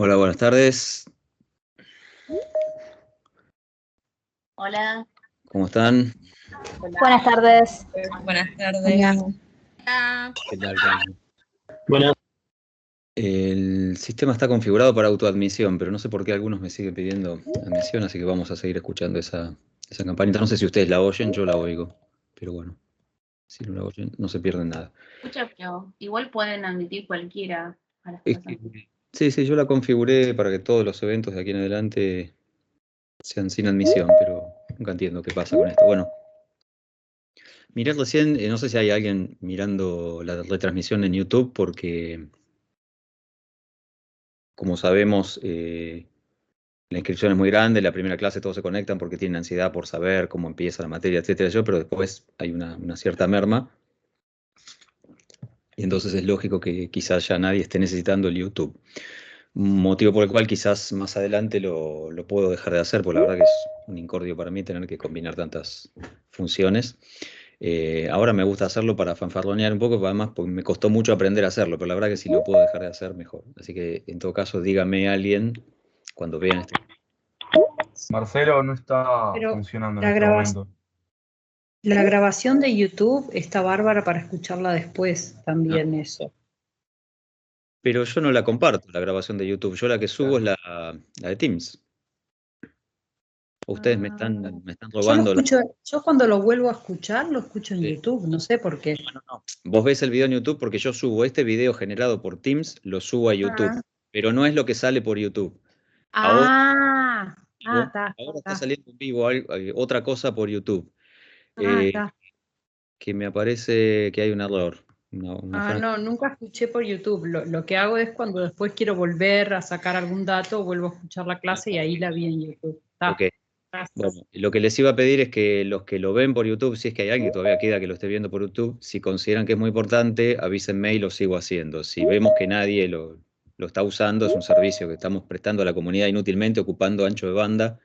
Hola, buenas tardes. Hola. ¿Cómo están? Hola. Buenas tardes. Buenas tardes. Hola. Hola. ¿Qué tal, Carlos? Bueno, El sistema está configurado para autoadmisión, pero no sé por qué algunos me siguen pidiendo admisión, así que vamos a seguir escuchando esa campanita. No sé si ustedes la oyen, yo la oigo, pero bueno, si no la oyen, no se pierden nada. Escucha, pero igual pueden admitir cualquiera a las Es personas. que, sí, yo la configuré para que todos los eventos de aquí en adelante sean sin admisión, pero nunca entiendo qué pasa con esto. Bueno, miré recién, no sé si hay alguien mirando la retransmisión en YouTube, porque como sabemos, la inscripción es muy grande, la primera clase todos se conectan porque tienen ansiedad por saber cómo empieza la materia, etcétera, pero después hay una cierta merma, y entonces es lógico que quizás ya nadie esté necesitando el YouTube. Un motivo por el cual quizás más adelante lo puedo dejar de hacer, porque la verdad que es un incordio para mí tener que combinar tantas funciones. Ahora me gusta hacerlo para fanfarronear un poco, además porque me costó mucho aprender a hacerlo, pero la verdad que si lo puedo dejar de hacer, mejor. Así que en todo caso, dígame a alguien cuando vean este. Marcelo no está Pero funcionando en la este graba- momento. la grabación de YouTube está bárbara para escucharla después también eso. Pero yo no la comparto, la grabación de YouTube. Yo la que subo es la de Teams. Ustedes me están Yo lo robando la. escucho, yo cuando lo vuelvo a escuchar, lo escucho en Sí. YouTube, no sé por qué. No. Vos ves el video en YouTube porque yo subo este video generado por Teams, lo subo a YouTube. Pero no es lo que sale por YouTube. Ahora, Está. ahora está saliendo en vivo otra cosa por YouTube. Está. Que me aparece que hay un error. Una franja. No, nunca escuché por YouTube. Lo que hago es cuando después quiero volver a sacar algún dato, vuelvo a escuchar la clase y ahí la vi en YouTube. Está. Ok. Bueno, lo que les iba a pedir es que los que lo ven por YouTube, si es que hay alguien que todavía queda que lo esté viendo por YouTube, si consideran que es muy importante, avísenme y lo sigo haciendo. Si vemos que nadie lo está usando, es un servicio que estamos prestando a la comunidad inútilmente, ocupando ancho de banda,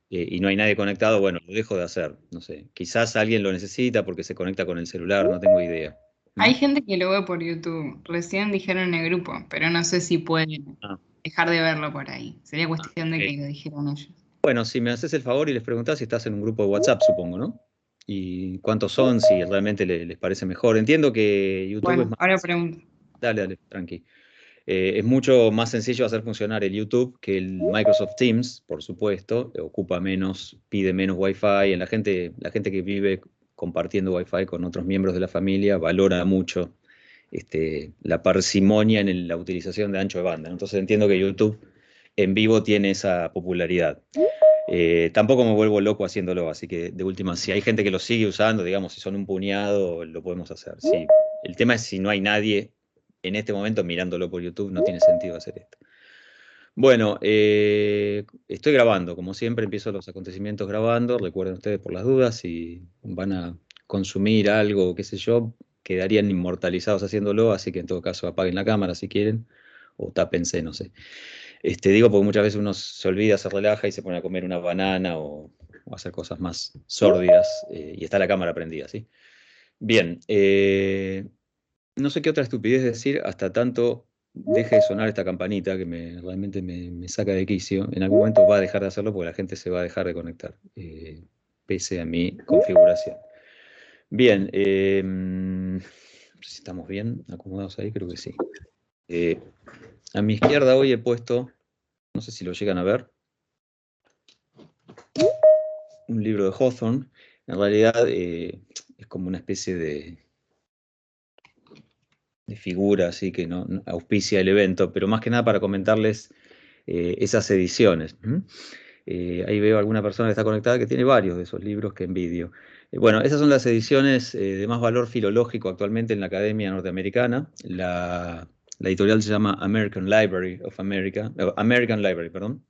y no hay nadie conectado, bueno, lo dejo de hacer. No sé, quizás alguien lo necesita porque se conecta con el celular, no tengo idea. Hay gente que lo ve por YouTube. Recién dijeron en el grupo, pero no sé si pueden Ah, dejar de verlo por ahí. Sería cuestión de ok. que lo dijeran ellos. Bueno, si me haces el favor y les preguntás si estás en un grupo de WhatsApp, supongo, ¿no? Y cuántos son, si realmente les parece mejor. Entiendo que YouTube es Bueno, más. ahora pregunto. Dale, tranqui. Es mucho más sencillo hacer funcionar el YouTube que el Microsoft Teams, por supuesto. Ocupa menos, pide menos Wi-Fi. La gente que vive compartiendo Wi-Fi con otros miembros de la familia valora mucho la parsimonia en la utilización de ancho de banda, ¿no? Entonces entiendo que YouTube en vivo tiene esa popularidad. Tampoco me vuelvo loco haciéndolo, así que de última, si hay gente que lo sigue usando, digamos, si son un puñado, lo podemos hacer. Sí. El tema es si no hay nadie en este momento mirándolo por YouTube, no tiene sentido hacer esto. Bueno, estoy grabando, como siempre, empiezo los acontecimientos grabando. Recuerden ustedes por las dudas, si van a consumir algo, qué sé yo, quedarían inmortalizados haciéndolo, así que en todo caso apaguen la cámara si quieren, o tápense, no sé. Digo porque muchas veces uno se olvida, se relaja y se pone a comer una banana o hacer cosas más sórdidas, y está la cámara prendida, ¿sí? Bien, no sé qué otra estupidez decir hasta tanto deje de sonar esta campanita que realmente me saca de quicio. En algún momento va a dejar de hacerlo porque la gente se va a dejar de conectar, pese a mi configuración. Bien, no sé si estamos bien acomodados ahí, creo que sí. A mi izquierda hoy he puesto, no sé si lo llegan a ver, un libro de Hawthorne. En realidad es como una especie de figura, así que no auspicia el evento, pero más que nada para comentarles esas ediciones. Ahí veo alguna persona que está conectada que tiene varios de esos libros, que envidio. Bueno, esas son las ediciones de más valor filológico actualmente en la Academia Norteamericana. La editorial se llama American Library of America, American Library, perdón,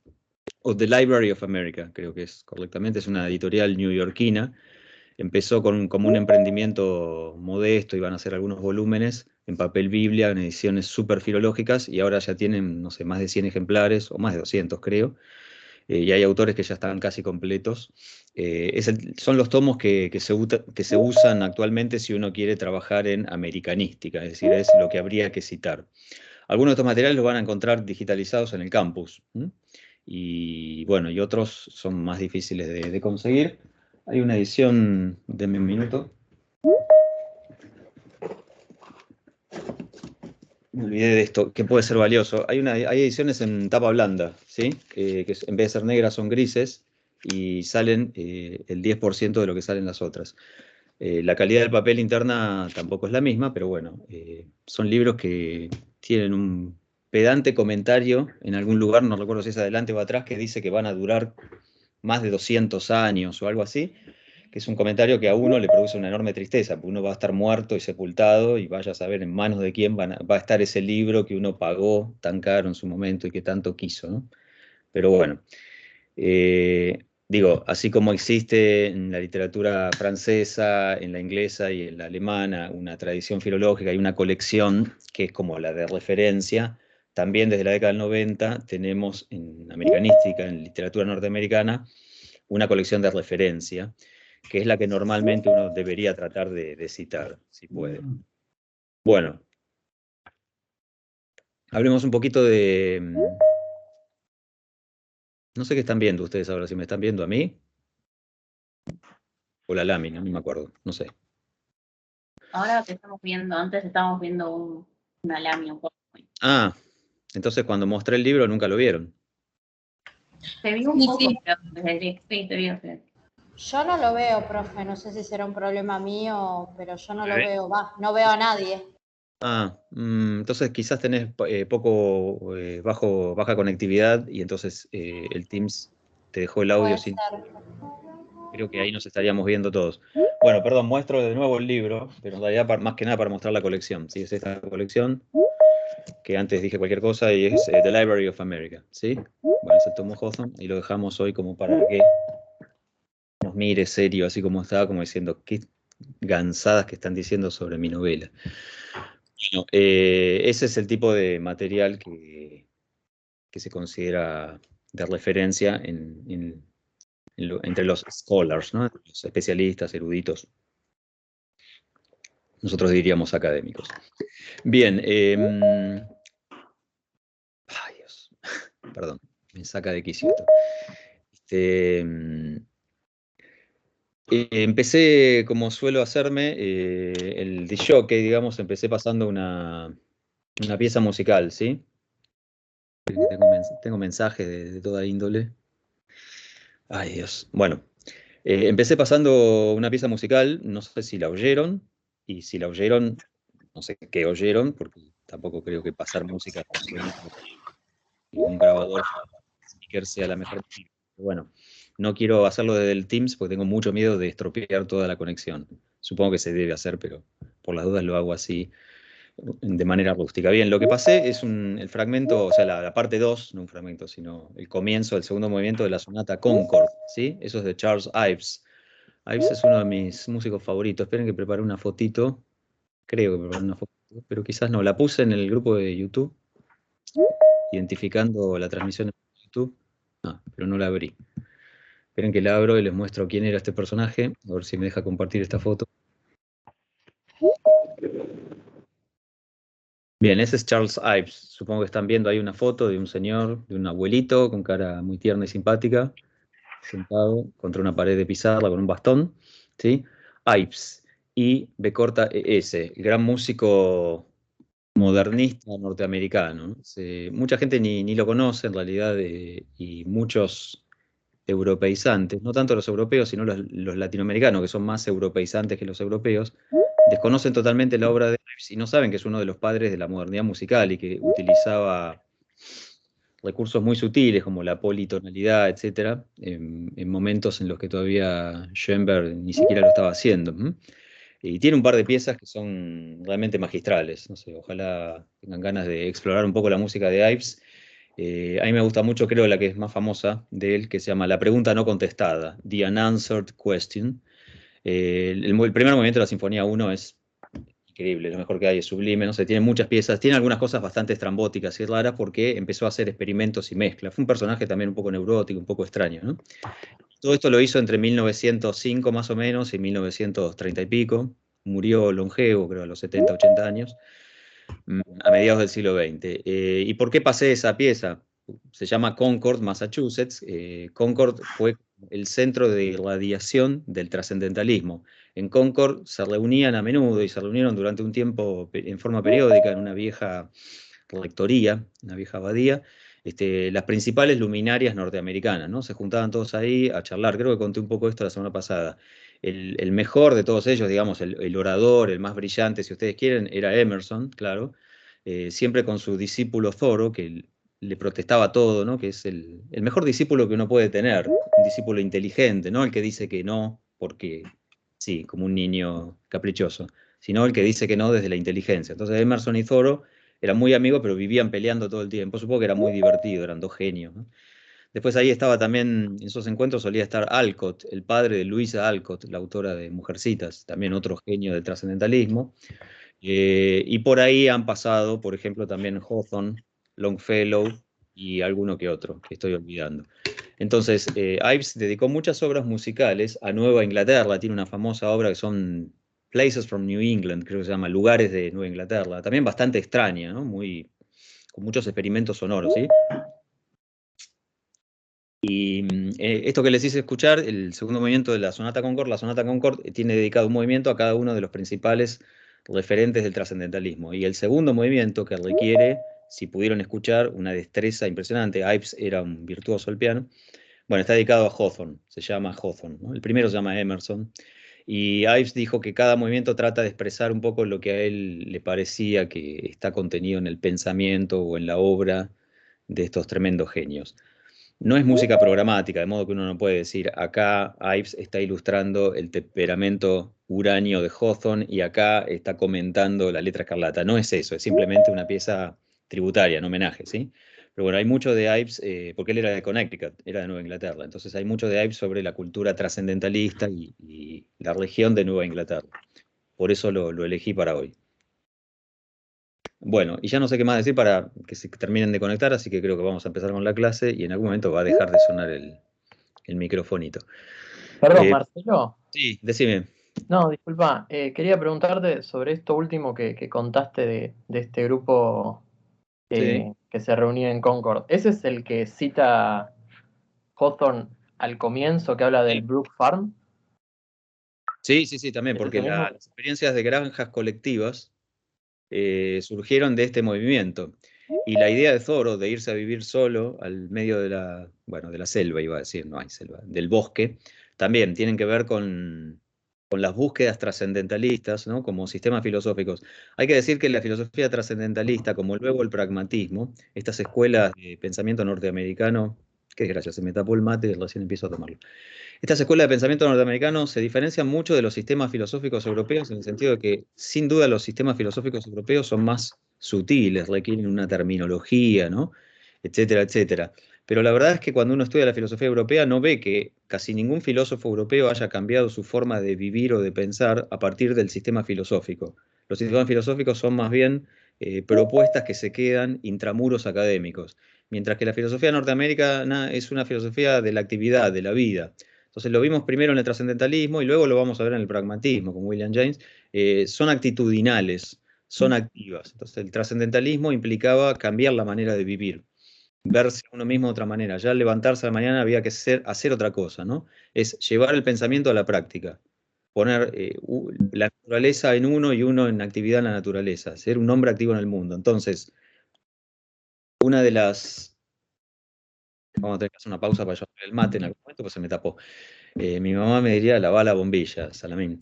o The Library of America, creo que es correctamente. Es una editorial neoyorquina. Empezó como un emprendimiento modesto, iban a hacer algunos volúmenes en papel Biblia, en ediciones súper filológicas, y ahora ya tienen, no sé, más de 100 ejemplares, o más de 200 creo, y hay autores que ya están casi completos. Son los tomos que se usan actualmente si uno quiere trabajar en americanística, es decir, es lo que habría que citar. Algunos de estos materiales los van a encontrar digitalizados en el campus. Y bueno, y otros son más difíciles de conseguir. Hay una edición, denme un minuto. Me olvidé de esto, que puede ser valioso. Hay ediciones en tapa blanda, ¿sí? Que en vez de ser negras son grises y salen el 10% de lo que salen las otras. La calidad del papel interna tampoco es la misma, pero bueno, son libros que tienen un pedante comentario en algún lugar, no recuerdo si es adelante o atrás, que dice que van a durar más de 200 años o algo así, que es un comentario que a uno le produce una enorme tristeza, porque uno va a estar muerto y sepultado y vaya a saber en manos de quién va a estar ese libro que uno pagó tan caro en su momento y que tanto quiso, ¿no? Pero bueno, digo, así como existe en la literatura francesa, en la inglesa y en la alemana una tradición filológica y una colección que es como la de referencia, también desde la década del 90 tenemos en americanística, en literatura norteamericana, una colección de referencia, que es la que normalmente uno debería tratar de citar, si puede. Bueno, hablemos un poquito de... No sé qué están viendo ustedes ahora, si me están viendo a mí o la lámina, no me acuerdo, no sé. Ahora que estamos viendo, antes estábamos viendo una lámina, un poco. Ah, entonces cuando mostré el libro nunca lo vieron. Se vio un Sí, poco, sí. pero desde sí, se vio. Yo no lo veo, profe, no sé si será un problema mío, pero yo no lo ¿Ve? veo, no veo a nadie. Ah, entonces quizás tenés baja conectividad y entonces el Teams te dejó el audio Puede sin... ser. Creo que ahí nos estaríamos viendo todos. Bueno, perdón, muestro de nuevo el libro, pero en realidad más que nada para mostrar la colección. ¿Sí? Es esta colección, que antes dije cualquier cosa, y es The Library of America. ¿Sí? Bueno, es el tomo Hawthorne y lo dejamos hoy como para que nos mire serio, así como estaba, como diciendo, qué gansadas que están diciendo sobre mi novela. Bueno, ese es el tipo de material que se considera de referencia entre los scholars, ¿no? Los especialistas, eruditos. Nosotros diríamos académicos. Bien. Ay, Dios. Perdón, me saca de quicio esto. Empecé, como suelo hacerme, el disjockey, digamos, empecé pasando una pieza musical, ¿sí? Tengo mensajes de toda índole. Ay, Dios. Bueno, empecé pasando una pieza musical, no sé si la oyeron, y si la oyeron, no sé qué oyeron, porque tampoco creo que pasar música y un grabador speaker sea la mejor. Bueno, no quiero hacerlo desde el Teams porque tengo mucho miedo de estropear toda la conexión. Supongo que se debe hacer, pero por las dudas lo hago así, de manera rústica. Bien, lo que pasé es el fragmento, o sea, la parte 2, no un fragmento, sino el comienzo del segundo movimiento de la sonata Concord, ¿sí? Eso es de Charles Ives. Ives es uno de mis músicos favoritos. Esperen que prepare una fotito. Creo que preparé una fotito, pero quizás no. La puse en el grupo de YouTube, identificando la transmisión en YouTube. Ah, pero no la abrí. Esperen que la abro y les muestro quién era este personaje. A ver si me deja compartir esta foto. Bien, ese es Charles Ives. Supongo que están viendo ahí una foto de un señor, de un abuelito con cara muy tierna y simpática, sentado contra una pared de pizarra con un bastón. ¿Sí? Ives, I-B-E-S, el gran músico modernista norteamericano, ¿no? Mucha gente ni lo conoce en realidad, y muchos europeizantes, no tanto los europeos, sino los latinoamericanos, que son más europeizantes que los europeos, desconocen totalmente la obra de Ives y no saben que es uno de los padres de la modernidad musical y que utilizaba recursos muy sutiles como la politonalidad, etcétera, en momentos en los que todavía Schoenberg ni siquiera lo estaba haciendo. Y tiene un par de piezas que son realmente magistrales. No sé, ojalá tengan ganas de explorar un poco la música de Ives. A mí me gusta mucho, creo, la que es más famosa de él, que se llama La pregunta no contestada, The Unanswered Question. El primer movimiento de la Sinfonía 1 es increíble, lo mejor que hay, es sublime, no sé, tiene muchas piezas, tiene algunas cosas bastante estrambóticas y raras porque empezó a hacer experimentos y mezclas. Fue un personaje también un poco neurótico, un poco extraño, ¿no? Todo esto lo hizo entre 1905 más o menos y 1930 y pico. Murió longevo, creo, a los 70, 80 años. a mediados del siglo XX. ¿Y por qué pasé esa pieza? Se llama Concord, Massachusetts. Concord fue el centro de irradiación del trascendentalismo. En Concord se reunían a menudo y se reunieron durante un tiempo en forma periódica en una vieja rectoría, una vieja abadía, las principales luminarias norteamericanas, ¿no? Se juntaban todos ahí a charlar. Creo que conté un poco esto la semana pasada. El mejor de todos ellos, digamos, el orador, el más brillante, si ustedes quieren, era Emerson, claro, siempre con su discípulo Thoreau, que le protestaba todo, ¿no? Que es el mejor discípulo que uno puede tener, un discípulo inteligente, no el que dice que no porque sí, como un niño caprichoso, sino el que dice que no desde la inteligencia. Entonces Emerson y Thoreau eran muy amigos, pero vivían peleando todo el tiempo. Supongo que era muy divertido, eran dos genios, ¿no? Después ahí estaba también, en esos encuentros solía estar Alcott, el padre de Louisa Alcott, la autora de Mujercitas, también otro genio del trascendentalismo. Y por ahí han pasado, por ejemplo, también Hawthorne, Longfellow y alguno que otro, que estoy olvidando. Entonces, Ives dedicó muchas obras musicales a Nueva Inglaterra, tiene una famosa obra que son Places from New England, creo que se llama Lugares de Nueva Inglaterra, también bastante extraña, ¿no? Con muchos experimentos sonoros, ¿sí? Y esto que les hice escuchar, el segundo movimiento de la Sonata Concord tiene dedicado un movimiento a cada uno de los principales referentes del trascendentalismo. Y el segundo movimiento que requiere, si pudieron escuchar, una destreza impresionante, Ives era un virtuoso al piano, bueno, está dedicado a Hawthorne, se llama Hawthorne, ¿no? El primero se llama Emerson, y Ives dijo que cada movimiento trata de expresar un poco lo que a él le parecía que está contenido en el pensamiento o en la obra de estos tremendos genios. No es música programática, de modo que uno no puede decir, acá Ives está ilustrando el temperamento uranio de Hawthorne y acá está comentando la letra escarlata. No es eso, es simplemente una pieza tributaria, en homenaje, ¿sí? Pero bueno, hay mucho de Ives, porque él era de Connecticut, era de Nueva Inglaterra, entonces hay mucho de Ives sobre la cultura trascendentalista y la región de Nueva Inglaterra. Por eso lo elegí para hoy. Bueno, y ya no sé qué más decir para que se terminen de conectar, así que creo que vamos a empezar con la clase y en algún momento va a dejar de sonar el microfonito. Perdón, Marcelo. Sí, decime. No, disculpa. Quería preguntarte sobre esto último que contaste de este grupo Sí. que se reunía en Concord. ¿Ese es el que cita Hawthorne al comienzo, que habla del Brook Farm? Sí, también, ¿Es porque ese mismo? las experiencias de granjas colectivas surgieron de este movimiento. Y la idea de Thoreau de irse a vivir solo al medio de la selva, iba a decir, no hay selva, del bosque, también tienen que ver con las búsquedas trascendentalistas, ¿no? Como sistemas filosóficos. Hay que decir que la filosofía trascendentalista, como luego el pragmatismo, estas escuelas de pensamiento norteamericano, qué desgracia, se me tapó el mate y recién empiezo a tomarlo. Estas escuelas de pensamiento norteamericanos se diferencian mucho de los sistemas filosóficos europeos en el sentido de que, sin duda, los sistemas filosóficos europeos son más sutiles, requieren una terminología, ¿no? Etcétera, etcétera. Pero la verdad es que cuando uno estudia la filosofía europea no ve que casi ningún filósofo europeo haya cambiado su forma de vivir o de pensar a partir del sistema filosófico. Los sistemas filosóficos son más bien propuestas que se quedan intramuros académicos, mientras que la filosofía norteamericana es una filosofía de la actividad, de la vida. Entonces lo vimos primero en el trascendentalismo y luego lo vamos a ver en el pragmatismo con William James. Son actitudinales, son activas. Entonces el trascendentalismo implicaba cambiar la manera de vivir, verse a uno mismo de otra manera. Ya al levantarse a la mañana había que hacer otra cosa, ¿no? Es llevar el pensamiento a la práctica, poner la naturaleza en uno y uno en actividad en la naturaleza, ser un hombre activo en el mundo. Entonces, una de las... Vamos a tener que hacer una pausa para llevar el mate en algún momento, pues se me tapó. Mi mamá me diría, lavá la bombilla, Salamín.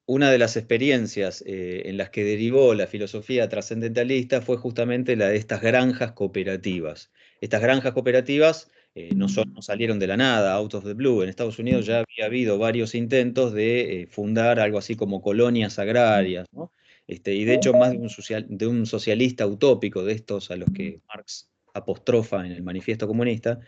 Una de las experiencias en las que derivó la filosofía trascendentalista fue justamente la de estas granjas cooperativas. Estas granjas cooperativas no salieron de la nada, out of the blue. En Estados Unidos ya había habido varios intentos de fundar algo así como colonias agrarias, ¿no? Y de hecho más de un socialista utópico de estos a los que Marx apostrofa en el Manifiesto Comunista,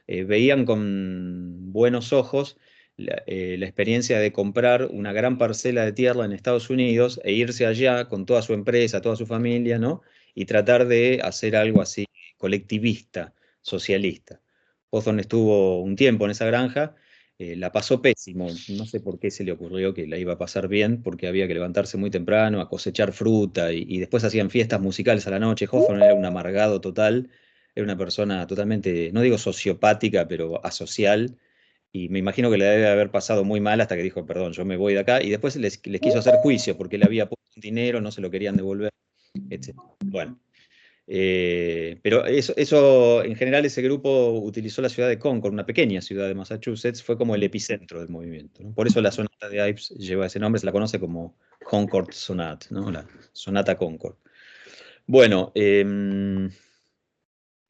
veían con buenos ojos la experiencia de comprar una gran parcela de tierra en Estados Unidos e irse allá con toda su empresa, toda su familia, ¿no? Y tratar de hacer algo así colectivista, socialista. Hawthorne estuvo un tiempo en esa granja la pasó pésimo. No sé por qué se le ocurrió que la iba a pasar bien, porque había que levantarse muy temprano a cosechar fruta y después hacían fiestas musicales a la noche. Hawthorne era un amargado total, era una persona totalmente, no digo sociopática, pero asocial. Y me imagino que le debe haber pasado muy mal hasta que dijo, perdón, yo me voy de acá. Y después les quiso hacer juicio porque le había puesto dinero, no se lo querían devolver, etc. Bueno. Pero eso, en general, ese grupo utilizó la ciudad de Concord, una pequeña ciudad de Massachusetts, fue como el epicentro del movimiento, ¿no? Por eso la sonata de Ives lleva ese nombre, se la conoce como Concord Sonata, ¿no? La sonata Concord. Bueno,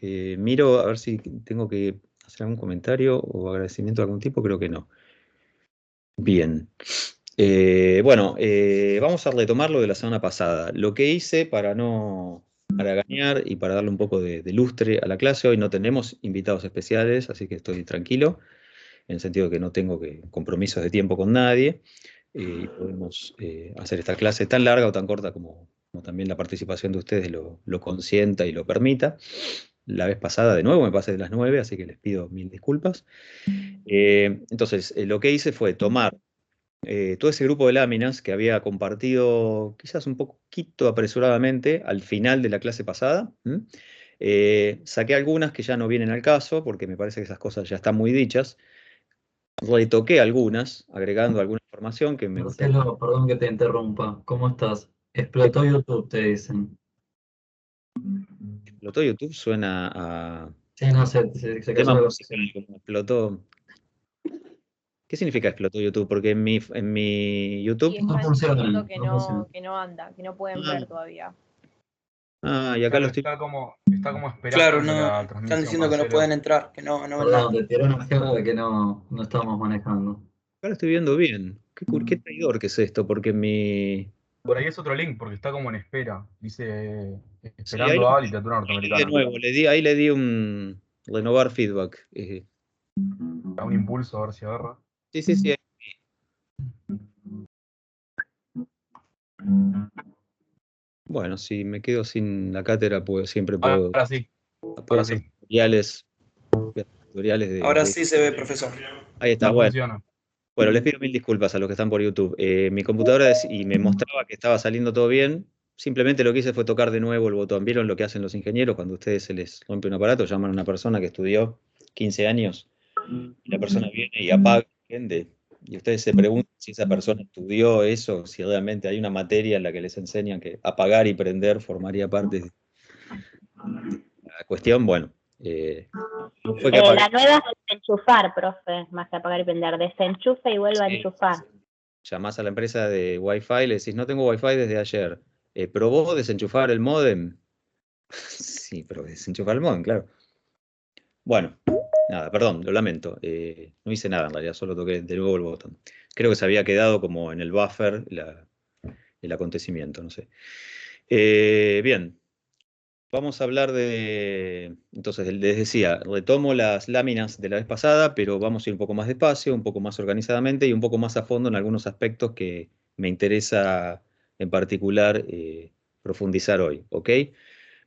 miro a ver si tengo que hacer algún comentario o agradecimiento de algún tipo, creo que no. Bien. Bueno, vamos a retomar lo de la semana pasada. Lo que hice para ganar y para darle un poco de lustre a la clase, hoy no tenemos invitados especiales, así que estoy tranquilo, en el sentido de que no tengo compromisos de tiempo con nadie, y podemos hacer esta clase tan larga o tan corta como también la participación de ustedes lo consienta y lo permita. La vez pasada, de nuevo, me pasé de las 9, así que les pido mil disculpas. Entonces, lo que hice fue tomar todo ese grupo de láminas que había compartido quizás un poquito apresuradamente al final de la clase pasada. Saqué algunas que ya no vienen al caso, porque me parece que esas cosas ya están muy dichas. Retoqué algunas, agregando alguna información que me gustaría. Marcelo, perdón que te interrumpa. ¿Cómo estás? Explotó YouTube, te dicen. Explotó YouTube, suena a Sí, no sé, se cayó tema la musical, conexión. como explotó. ¿Qué significa explotó YouTube? Porque en mi YouTube. Y No están funciona, diciendo no funciona. que no anda, que no pueden Ah, ver todavía. y acá lo Claro, estoy. está como Claro, esperando no, la están transmisión, diciendo que no Marcelo. pueden entrar, que no ven Perdón, nada. te tiré una jefa que no estamos manejando. Acá lo estoy viendo bien. Qué traidor que es esto, porque en mi. Por ahí es otro link, porque está como en espera. Dice, Sí, ahí esperando a literatura di de norteamericana. nuevo, ahí le di un renovar feedback. Da un impulso, a ver si agarra. Sí, sí, sí. Bueno, si me quedo sin la cátedra, pues siempre puedo Ahora sí, hacer tutoriales Ahora sí se ve, profesor. Ahí está, ya bueno. funciona. Bueno, les pido mil disculpas a los que están por YouTube. Mi computadora y me mostraba que estaba saliendo todo bien. Simplemente lo que hice fue tocar de nuevo el botón. ¿Vieron lo que hacen los ingenieros cuando a ustedes se les rompe un aparato? Llaman a una persona que estudió 15 años y la persona viene y apaga, ¿entiende? Y ustedes se preguntan si esa persona estudió eso, si realmente hay una materia en la que les enseñan que apagar y prender formaría parte de la cuestión. Bueno, no fue que apagué. La nueva es desenchufar, profe, más que apagar y prender. Desenchufa y vuelve a Sí, enchufar. llamás a la empresa de Wi-Fi, le decís, no tengo Wi-Fi desde ayer. ¿Probó desenchufar el módem? Sí, pero desenchufar el módem, claro. Bueno, nada, perdón, lo lamento. No hice nada en realidad, solo toqué de nuevo el botón. Creo que se había quedado como en el buffer el acontecimiento, no sé. Bien, vamos a hablar entonces, les decía, retomo las láminas de la vez pasada, pero vamos a ir un poco más despacio, un poco más organizadamente y un poco más a fondo en algunos aspectos que me interesa en particular profundizar hoy, ¿ok?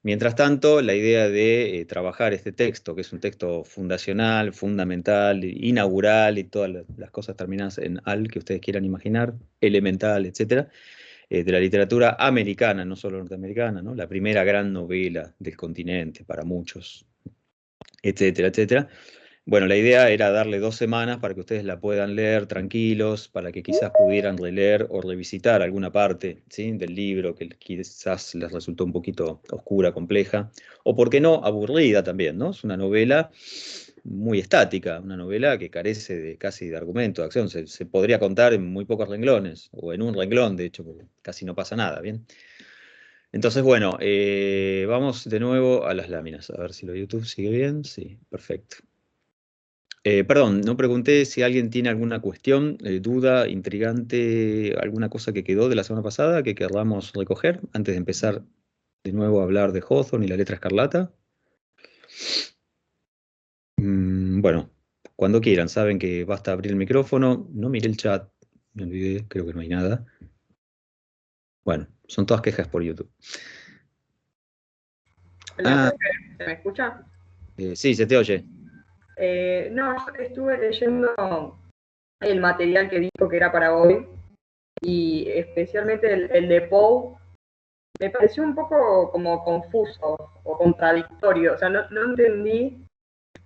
Mientras tanto, la idea de trabajar este texto, que es un texto fundacional, fundamental, inaugural y todas las cosas terminadas en al que ustedes quieran imaginar, elemental, etcétera, de la literatura americana, no solo norteamericana, ¿no? La primera gran novela del continente para muchos, etcétera, etcétera. Bueno, la idea era darle 2 semanas para que ustedes la puedan leer tranquilos, para que quizás pudieran releer o revisitar alguna parte, ¿sí?, del libro que quizás les resultó un poquito oscura, compleja, o por qué no, aburrida también, ¿no? Es una novela muy estática, una novela que carece casi de argumento, de acción. Se podría contar en muy pocos renglones, o en un renglón, de hecho, porque casi no pasa nada, ¿bien? Entonces, bueno, vamos de nuevo a las láminas. A ver si lo de YouTube sigue bien. Sí, perfecto. Perdón, no pregunté si alguien tiene alguna cuestión, duda, intrigante, alguna cosa que quedó de la semana pasada que queramos recoger antes de empezar de nuevo a hablar de Hawthorne y la letra escarlata. Bueno, cuando quieran, saben que basta abrir el micrófono. No miré el chat, me olvidé, creo que no hay nada. Bueno, son todas quejas por YouTube. ¿Se me escucha? Sí, se te oye. No, estuve leyendo el material que dijo que era para hoy, y especialmente el de Poe, me pareció un poco como confuso o contradictorio, o sea, no entendí,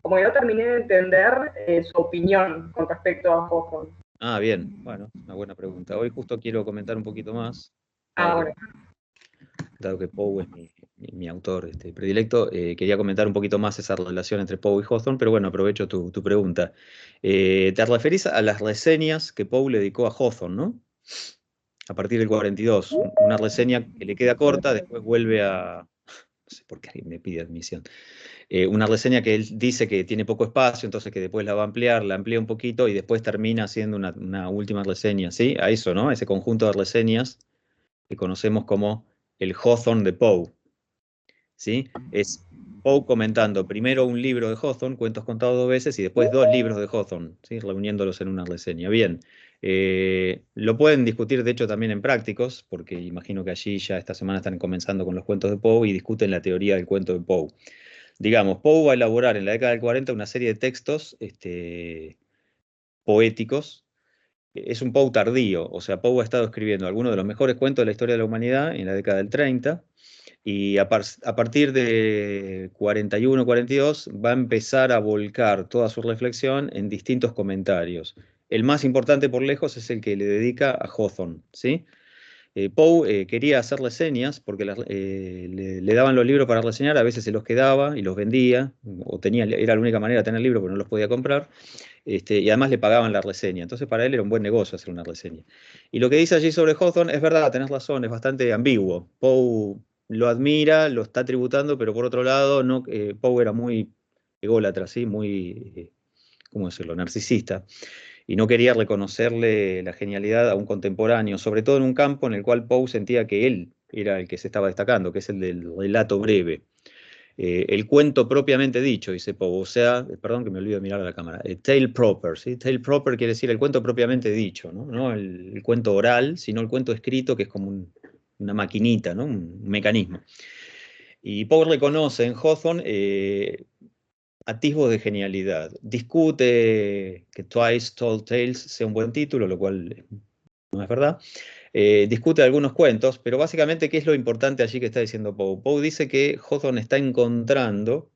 como que no terminé de entender su opinión con respecto a Hawthorne. Ah, bien, bueno, una buena pregunta. Hoy justo quiero comentar un poquito más, Bueno. dado que Poe es mi autor predilecto, quería comentar un poquito más esa relación entre Poe y Hawthorne, pero bueno, aprovecho tu pregunta. Te referís a las reseñas que Poe le dedicó a Hawthorne, ¿no? A partir del 42, una reseña que le queda corta, después vuelve a... No sé por qué alguien me pide admisión. Una reseña que él dice que tiene poco espacio, entonces que después la va a ampliar, la amplía un poquito y después termina haciendo una última reseña, ¿sí? A eso, ¿no? Ese conjunto de reseñas que conocemos como el Hawthorne de Poe, ¿sí? Es Poe comentando primero un libro de Hawthorne, Cuentos contados dos veces, y después dos libros de Hawthorne, ¿sí? Reuniéndolos en una reseña. Bien, lo pueden discutir de hecho también en Prácticos, porque imagino que allí ya esta semana están comenzando con los cuentos de Poe y discuten la teoría del cuento de Poe. Digamos, Poe va a elaborar en la década del 40 una serie de textos poéticos. Es un Poe tardío, o sea, Poe ha estado escribiendo algunos de los mejores cuentos de la historia de la humanidad en la década del 30, y a partir de 41, 42 va a empezar a volcar toda su reflexión en distintos comentarios. El más importante por lejos es el que le dedica a Hawthorne, ¿sí? Poe quería hacer reseñas porque le daban los libros para reseñar, a veces se los quedaba y los vendía, o era la única manera de tener libros porque no los podía comprar, y además le pagaban la reseña. Entonces para él era un buen negocio hacer una reseña. Y lo que dice allí sobre Hawthorne es verdad, tenés razón, es bastante ambiguo. Poe lo admira, lo está tributando, pero por otro lado, no, Poe era muy ególatra, ¿sí? Muy, ¿cómo decirlo?, narcisista, y no quería reconocerle la genialidad a un contemporáneo, sobre todo en un campo en el cual Poe sentía que él era el que se estaba destacando, que es el del relato breve. El cuento propiamente dicho, dice Poe, o sea, perdón que me olvido de mirar a la cámara, tale proper, ¿sí? Tale proper quiere decir el cuento propiamente dicho, ¿no? No el cuento oral, sino el cuento escrito, que es como una maquinita, ¿no? Un mecanismo. Y Poe reconoce en Hawthorne atisbos de genialidad. Discute que Twice Told Tales sea un buen título, lo cual no es verdad. Discute algunos cuentos, pero básicamente, ¿qué es lo importante allí que está diciendo Poe? Poe dice que Hawthorne está encontrando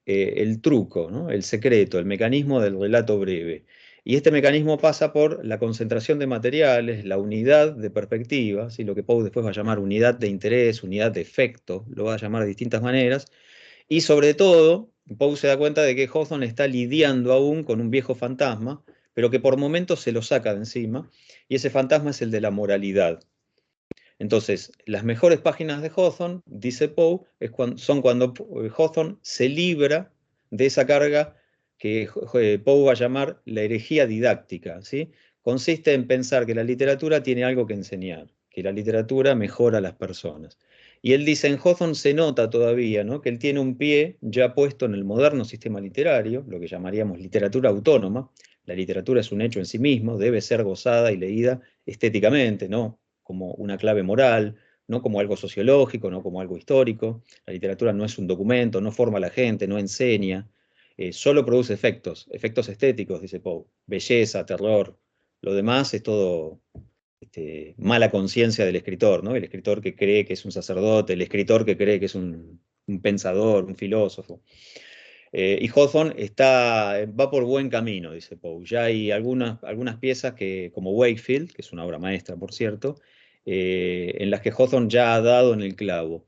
el truco, ¿no? El secreto, el mecanismo del relato breve. Y este mecanismo pasa por la concentración de materiales, la unidad de perspectiva, ¿sí? Lo que Poe después va a llamar unidad de interés, unidad de efecto, lo va a llamar de distintas maneras. Y sobre todo, Poe se da cuenta de que Hawthorne está lidiando aún con un viejo fantasma, pero que por momentos se lo saca de encima, y ese fantasma es el de la moralidad. Entonces, las mejores páginas de Hawthorne, dice Poe, son cuando Hawthorne se libra de esa carga que Poe va a llamar la herejía didáctica, ¿sí? Consiste en pensar que la literatura tiene algo que enseñar, que la literatura mejora a las personas. Y él dice, en Hawthorne se nota todavía, ¿no?, que él tiene un pie ya puesto en el moderno sistema literario, lo que llamaríamos literatura autónoma. La literatura es un hecho en sí mismo, debe ser gozada y leída estéticamente, ¿no?, como una clave moral, no como algo sociológico, no como algo histórico. La literatura no es un documento, no forma a la gente, no enseña, solo produce efectos estéticos, dice Poe, belleza, terror. Lo demás es todo mala conciencia del escritor, ¿no? El escritor que cree que es un sacerdote, el escritor que cree que es un pensador, un filósofo. Y Hawthorne va por buen camino, dice Poe. Ya hay algunas piezas como Wakefield, que es una obra maestra, por cierto, en las que Hawthorne ya ha dado en el clavo.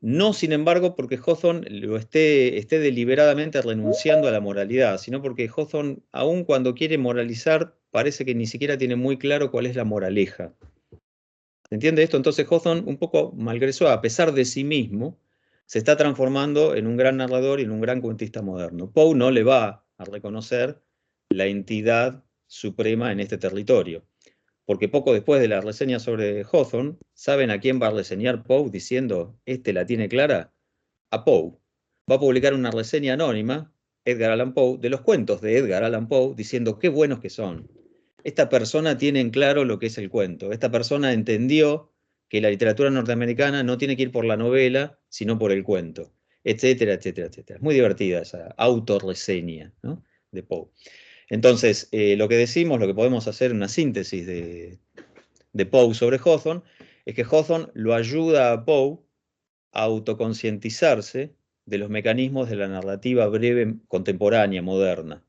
No, sin embargo, porque Hawthorne lo esté deliberadamente renunciando a la moralidad, sino porque Hawthorne, aun cuando quiere moralizar, parece que ni siquiera tiene muy claro cuál es la moraleja. ¿Se entiende esto? Entonces Hawthorne, un poco malgresó, a pesar de sí mismo, se está transformando en un gran narrador y en un gran cuentista moderno. Poe no le va a reconocer la entidad suprema en este territorio, porque poco después de la reseña sobre Hawthorne, ¿saben a quién va a reseñar Poe diciendo, este la tiene clara? A Poe. Va a publicar una reseña anónima, Edgar Allan Poe, de los cuentos de Edgar Allan Poe, diciendo qué buenos que son. Esta persona tiene en claro lo que es el cuento. Esta persona entendió que la literatura norteamericana no tiene que ir por la novela, sino por el cuento, etcétera, etcétera, etcétera. Es muy divertida esa autorreseña, ¿no?, de Poe. Entonces, lo que decimos, lo que podemos hacer, una síntesis de Poe sobre Hawthorne, es que Hawthorne lo ayuda a Poe a autoconcientizarse de los mecanismos de la narrativa breve contemporánea, moderna.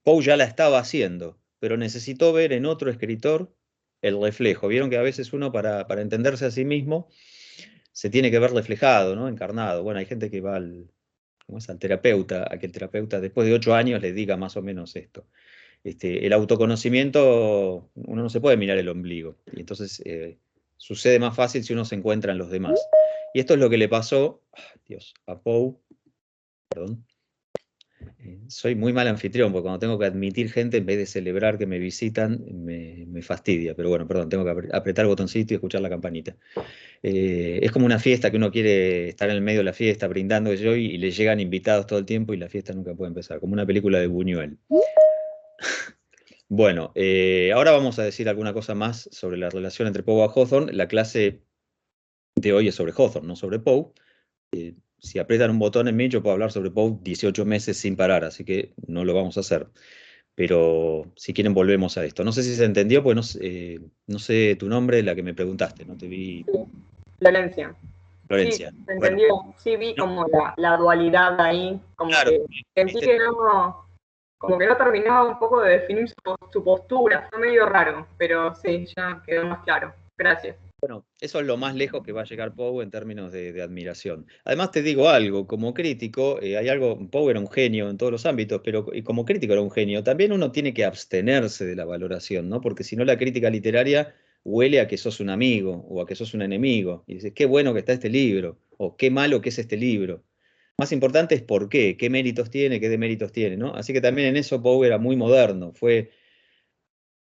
Poe ya la estaba haciendo, pero necesitó ver en otro escritor el reflejo. Vieron que a veces uno para entenderse a sí mismo se tiene que ver reflejado, ¿no? Encarnado. Bueno, hay gente que va al terapeuta, a que el terapeuta después de 8 años le diga más o menos esto. El autoconocimiento, uno no se puede mirar el ombligo, y entonces sucede más fácil si uno se encuentra en los demás. Y esto es lo que le pasó, a Poe. Perdón. Soy muy mal anfitrión, porque cuando tengo que admitir gente, en vez de celebrar que me visitan, me fastidia. Pero bueno, perdón, tengo que apretar el botoncito y escuchar la campanita. Es como una fiesta que uno quiere estar en el medio de la fiesta, brindando y le llegan invitados todo el tiempo y la fiesta nunca puede empezar, como una película de Buñuel. Bueno, ahora vamos a decir alguna cosa más sobre la relación entre Poe y Hawthorne. La clase de hoy es sobre Hawthorne, no sobre Poe. Si aprietan un botón en mí, yo puedo hablar sobre Poe 18 meses sin parar, así que no lo vamos a hacer. Pero si quieren volvemos a esto. No sé si se entendió, pues no sé tu nombre, la que me preguntaste, no te vi. Florencia. Florencia. Sí, se entendió. Bueno. Sí vi como la dualidad ahí, como claro, que sentí que no, como que no terminaba un poco de definir su postura, fue medio raro, pero sí, ya quedó más claro. Gracias. Bueno, eso es lo más lejos que va a llegar Poe en términos de admiración. Además te digo algo, como crítico, hay algo, Poe era un genio en todos los ámbitos, pero como crítico era un genio. También uno tiene que abstenerse de la valoración, ¿no? Porque si no la crítica literaria huele a que sos un amigo o a que sos un enemigo. Y dices, qué bueno que está este libro, o qué malo que es este libro. Más importante es por qué méritos tiene, qué deméritos tiene, ¿no? Así que también en eso Poe era muy moderno,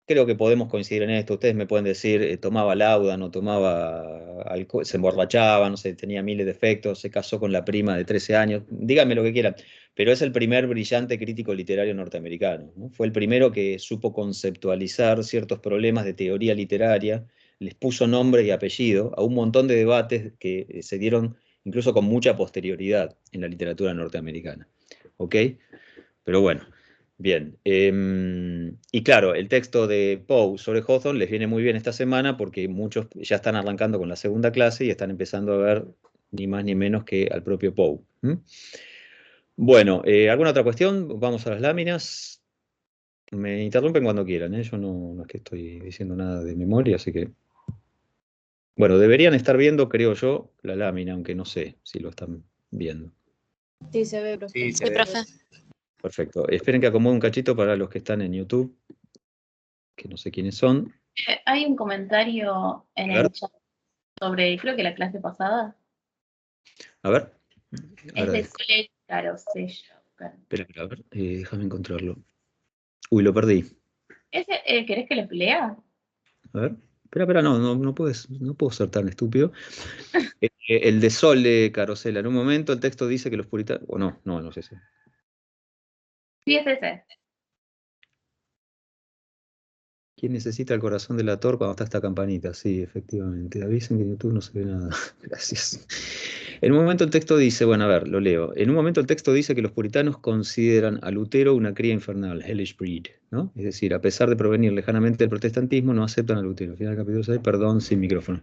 creo que podemos coincidir en esto. Ustedes me pueden decir, tomaba lauda, no tomaba alcohol, se emborrachaba, no sé, tenía miles de defectos, se casó con la prima de 13 años, díganme lo que quieran, pero es el primer brillante crítico literario norteamericano, ¿no? Fue el primero que supo conceptualizar ciertos problemas de teoría literaria, les puso nombre y apellido a un montón de debates que se dieron incluso con mucha posterioridad en la literatura norteamericana. ¿Ok? Pero bueno. Bien, y claro, el texto de Poe sobre Hawthorne les viene muy bien esta semana porque muchos ya están arrancando con la segunda clase y están empezando a ver ni más ni menos que al propio Poe. Bueno, ¿alguna otra cuestión? Vamos a las láminas. Me interrumpen cuando quieran, ¿eh? Yo no es que estoy diciendo nada de memoria, así que... Bueno, deberían estar viendo, creo yo, la lámina, aunque no sé si lo están viendo. Sí, se ve, profe. Sí, profe. Perfecto. Esperen que acomode un cachito para los que están en YouTube, que no sé quiénes son. Hay un comentario en el chat sobre, creo que la clase pasada. A ver. Es de Sole Carosello. Espera, a ver, déjame encontrarlo. Uy, lo perdí. ¿Querés que lo lea? A ver. Espera, no puedo ser tan estúpido. El de Sole Carosella. En un momento el texto dice que los puritanos... O no sé si. Sí, es ese. ¿Quién necesita el corazón del actor cuando está esta campanita? Sí, efectivamente. Avisen que en YouTube no se ve nada. Gracias. En un momento el texto dice, bueno, a ver, lo leo. En un momento el texto dice que los puritanos consideran a Lutero una cría infernal, hellish breed, ¿no? Es decir, a pesar de provenir lejanamente del protestantismo, no aceptan a Lutero. Final del capítulo 6, perdón, sin micrófono.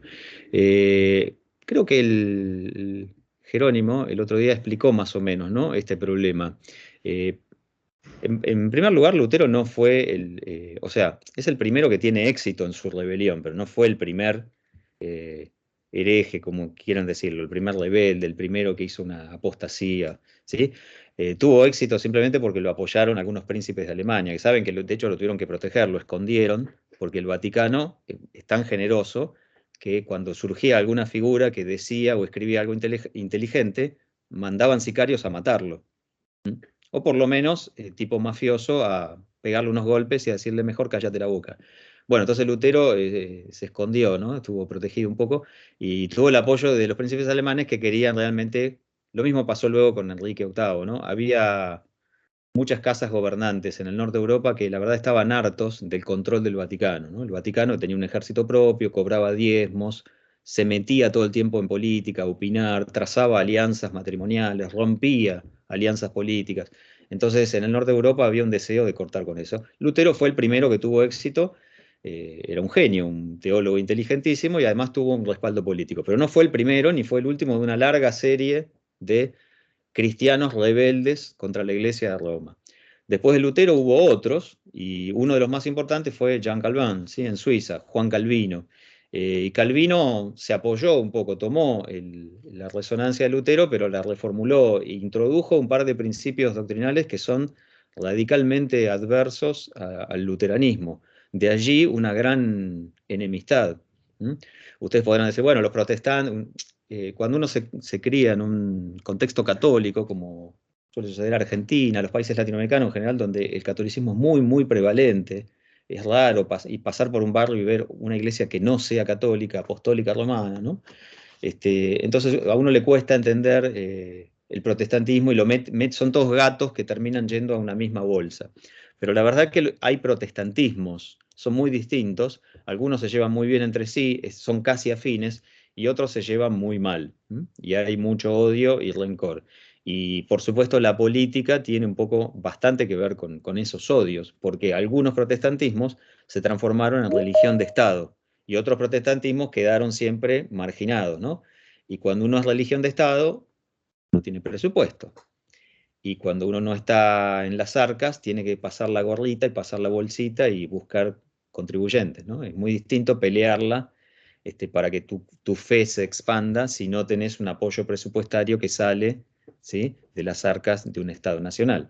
Creo que el Jerónimo el otro día explicó más o menos, ¿no? Este problema. En primer lugar, Lutero no fue o sea, es el primero que tiene éxito en su rebelión, pero no fue el primer hereje, como quieran decirlo, el primer rebelde, el primero que hizo una apostasía, ¿sí? Tuvo éxito simplemente porque lo apoyaron algunos príncipes de Alemania, que saben que de hecho lo tuvieron que proteger, lo escondieron, porque el Vaticano es tan generoso que cuando surgía alguna figura que decía o escribía algo inteligente, mandaban sicarios a matarlo. O por lo menos, tipo mafioso, a pegarle unos golpes y a decirle mejor cállate la boca. Bueno, entonces Lutero se escondió, ¿no? Estuvo protegido un poco y tuvo el apoyo de los príncipes alemanes que querían realmente... Lo mismo pasó luego con Enrique VIII, ¿no? Había muchas casas gobernantes en el norte de Europa que la verdad estaban hartos del control del Vaticano, ¿no? El Vaticano tenía un ejército propio, cobraba diezmos, se metía todo el tiempo en política, a opinar, trazaba alianzas matrimoniales, rompía alianzas políticas. Entonces, en el norte de Europa había un deseo de cortar con eso. Lutero fue el primero que tuvo éxito, era un genio, un teólogo inteligentísimo y además tuvo un respaldo político, pero no fue el primero ni fue el último de una larga serie de cristianos rebeldes contra la Iglesia de Roma. Después de Lutero hubo otros, y uno de los más importantes fue Jean Calvin, ¿sí? En Suiza, Juan Calvino. Y Calvino se apoyó un poco, tomó la resonancia de Lutero, pero la reformuló e introdujo un par de principios doctrinales que son radicalmente adversos al luteranismo. De allí una gran enemistad. Ustedes podrán decir, bueno, los protestantes, cuando uno se cría en un contexto católico, como suele suceder en Argentina, los países latinoamericanos en general, donde el catolicismo es muy, muy prevalente, es raro y pasar por un barrio y ver una iglesia que no sea católica, apostólica romana, ¿no? Entonces a uno le cuesta entender el protestantismo y son todos gatos que terminan yendo a una misma bolsa. Pero la verdad que hay protestantismos, son muy distintos, algunos se llevan muy bien entre sí, son casi afines, y otros se llevan muy mal, y hay mucho odio y rencor. Y por supuesto la política tiene un poco, bastante que ver con esos odios, porque algunos protestantismos se transformaron en religión de Estado, y otros protestantismos quedaron siempre marginados, ¿no? Y cuando uno es religión de Estado, no tiene presupuesto. Y cuando uno no está en las arcas, tiene que pasar la gorrita y pasar la bolsita y buscar contribuyentes, ¿no? Es muy distinto pelearla para que tu fe se expanda si no tenés un apoyo presupuestario que sale, ¿sí?, de las arcas de un Estado nacional.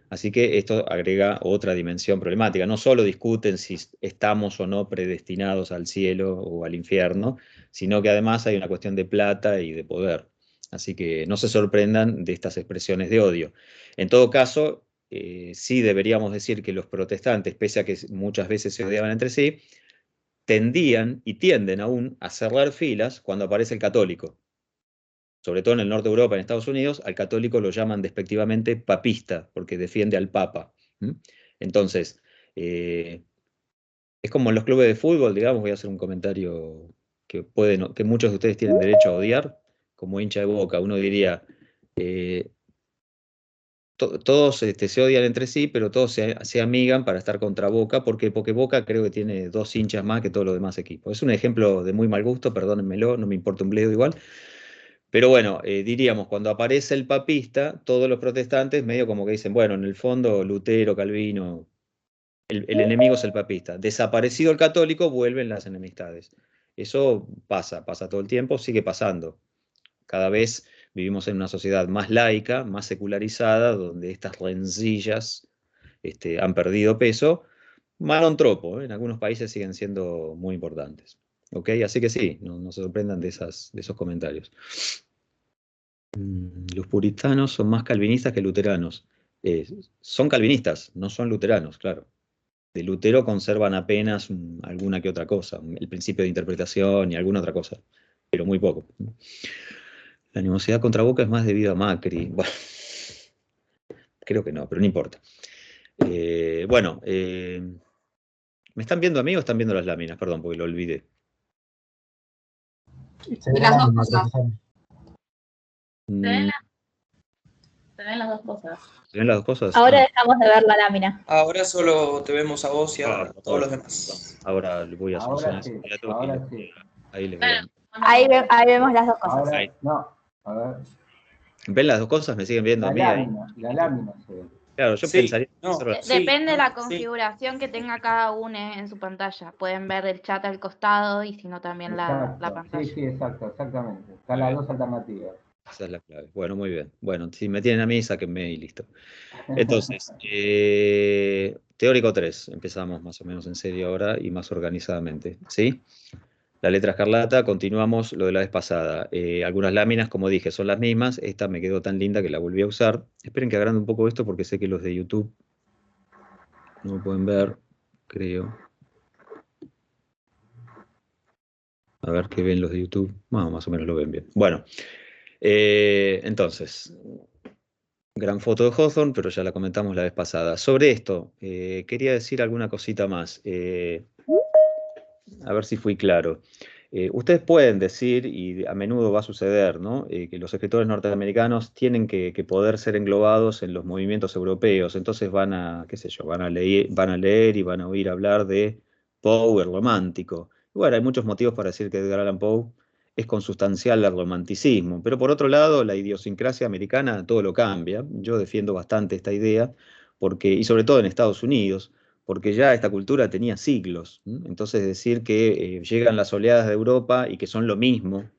Así que esto agrega otra dimensión problemática. No solo discuten si estamos o no predestinados al cielo o al infierno, sino que además hay una cuestión de plata y de poder. Así que no se sorprendan de estas expresiones de odio. En todo caso, sí deberíamos decir que los protestantes, pese a que muchas veces se odiaban entre sí, tendían y tienden aún a cerrar filas cuando aparece el católico. Sobre todo en el norte de Europa, en Estados Unidos, al católico lo llaman despectivamente papista, porque defiende al papa. Entonces, es como en los clubes de fútbol, digamos, voy a hacer un comentario que muchos de ustedes tienen derecho a odiar, como hincha de Boca. Uno diría, todos se odian entre sí, pero todos se amigan para estar contra Boca, porque Boca creo que tiene 2 hinchas más que todos los demás equipos. Es un ejemplo de muy mal gusto, perdónenmelo, no me importa un bledo igual. Pero bueno, diríamos, cuando aparece el papista, todos los protestantes medio como que dicen, bueno, en el fondo Lutero, Calvino, el enemigo es el papista. Desaparecido el católico, vuelven las enemistades. Eso pasa todo el tiempo, sigue pasando. Cada vez vivimos en una sociedad más laica, más secularizada, donde estas rencillas han perdido peso. Manon tropo, en algunos países siguen siendo muy importantes. ¿Ok? Así que sí, no se sorprendan de esos comentarios. Los puritanos son más calvinistas que luteranos. Son calvinistas, no son luteranos, claro. De Lutero conservan apenas alguna que otra cosa, el principio de interpretación y alguna otra cosa, pero muy poco. La animosidad contra Boca es más debido a Macri. Bueno, creo que no, pero no importa. Bueno, ¿me están viendo a mí o están viendo las láminas? Perdón, porque lo olvidé. Las dos cosas. Se ven las dos cosas. ¿Se ven las dos cosas? Ahora dejamos de ver la lámina. Ahora solo te vemos a vos y a todos los demás. Ahora voy a Ahora solucionar sí, ahora sí. ahí les veo. Ahí vemos las dos cosas. Ahora, no, a ver. ¿Ven las dos cosas? ¿Me siguen viendo a mí? La lámina se ve. Claro, yo pensaría... Depende de la configuración que tenga cada uno en su pantalla. Pueden ver el chat al costado y si no también la pantalla. Sí, exactamente. Están las dos alternativas. Esa es la clave. Bueno, muy bien. Bueno, si me tienen a mí, sáquenme y listo. Entonces, teórico 3. Empezamos más o menos en serio ahora y más organizadamente. ¿Sí? La letra escarlata, continuamos lo de la vez pasada. Algunas láminas, como dije, son las mismas. Esta me quedó tan linda que la volví a usar. Esperen que agrande un poco esto porque sé que los de YouTube no lo pueden ver, creo. A ver qué ven los de YouTube. Bueno, más o menos lo ven bien. Bueno, entonces, gran foto de Hawthorne, pero ya la comentamos la vez pasada. Sobre esto, quería decir alguna cosita más. A ver si fui claro. Ustedes pueden decir, y a menudo va a suceder, ¿no? Que los escritores norteamericanos tienen que poder ser englobados en los movimientos europeos, entonces van a, qué sé yo, van a leer y van a oír hablar de Poe, el romántico. Y bueno, hay muchos motivos para decir que Edgar Allan Poe es consustancial al romanticismo, pero por otro lado, la idiosincrasia americana todo lo cambia. Yo defiendo bastante esta idea, y sobre todo en Estados Unidos, porque ya esta cultura tenía siglos. Entonces decir que llegan las oleadas de Europa y que son lo mismo,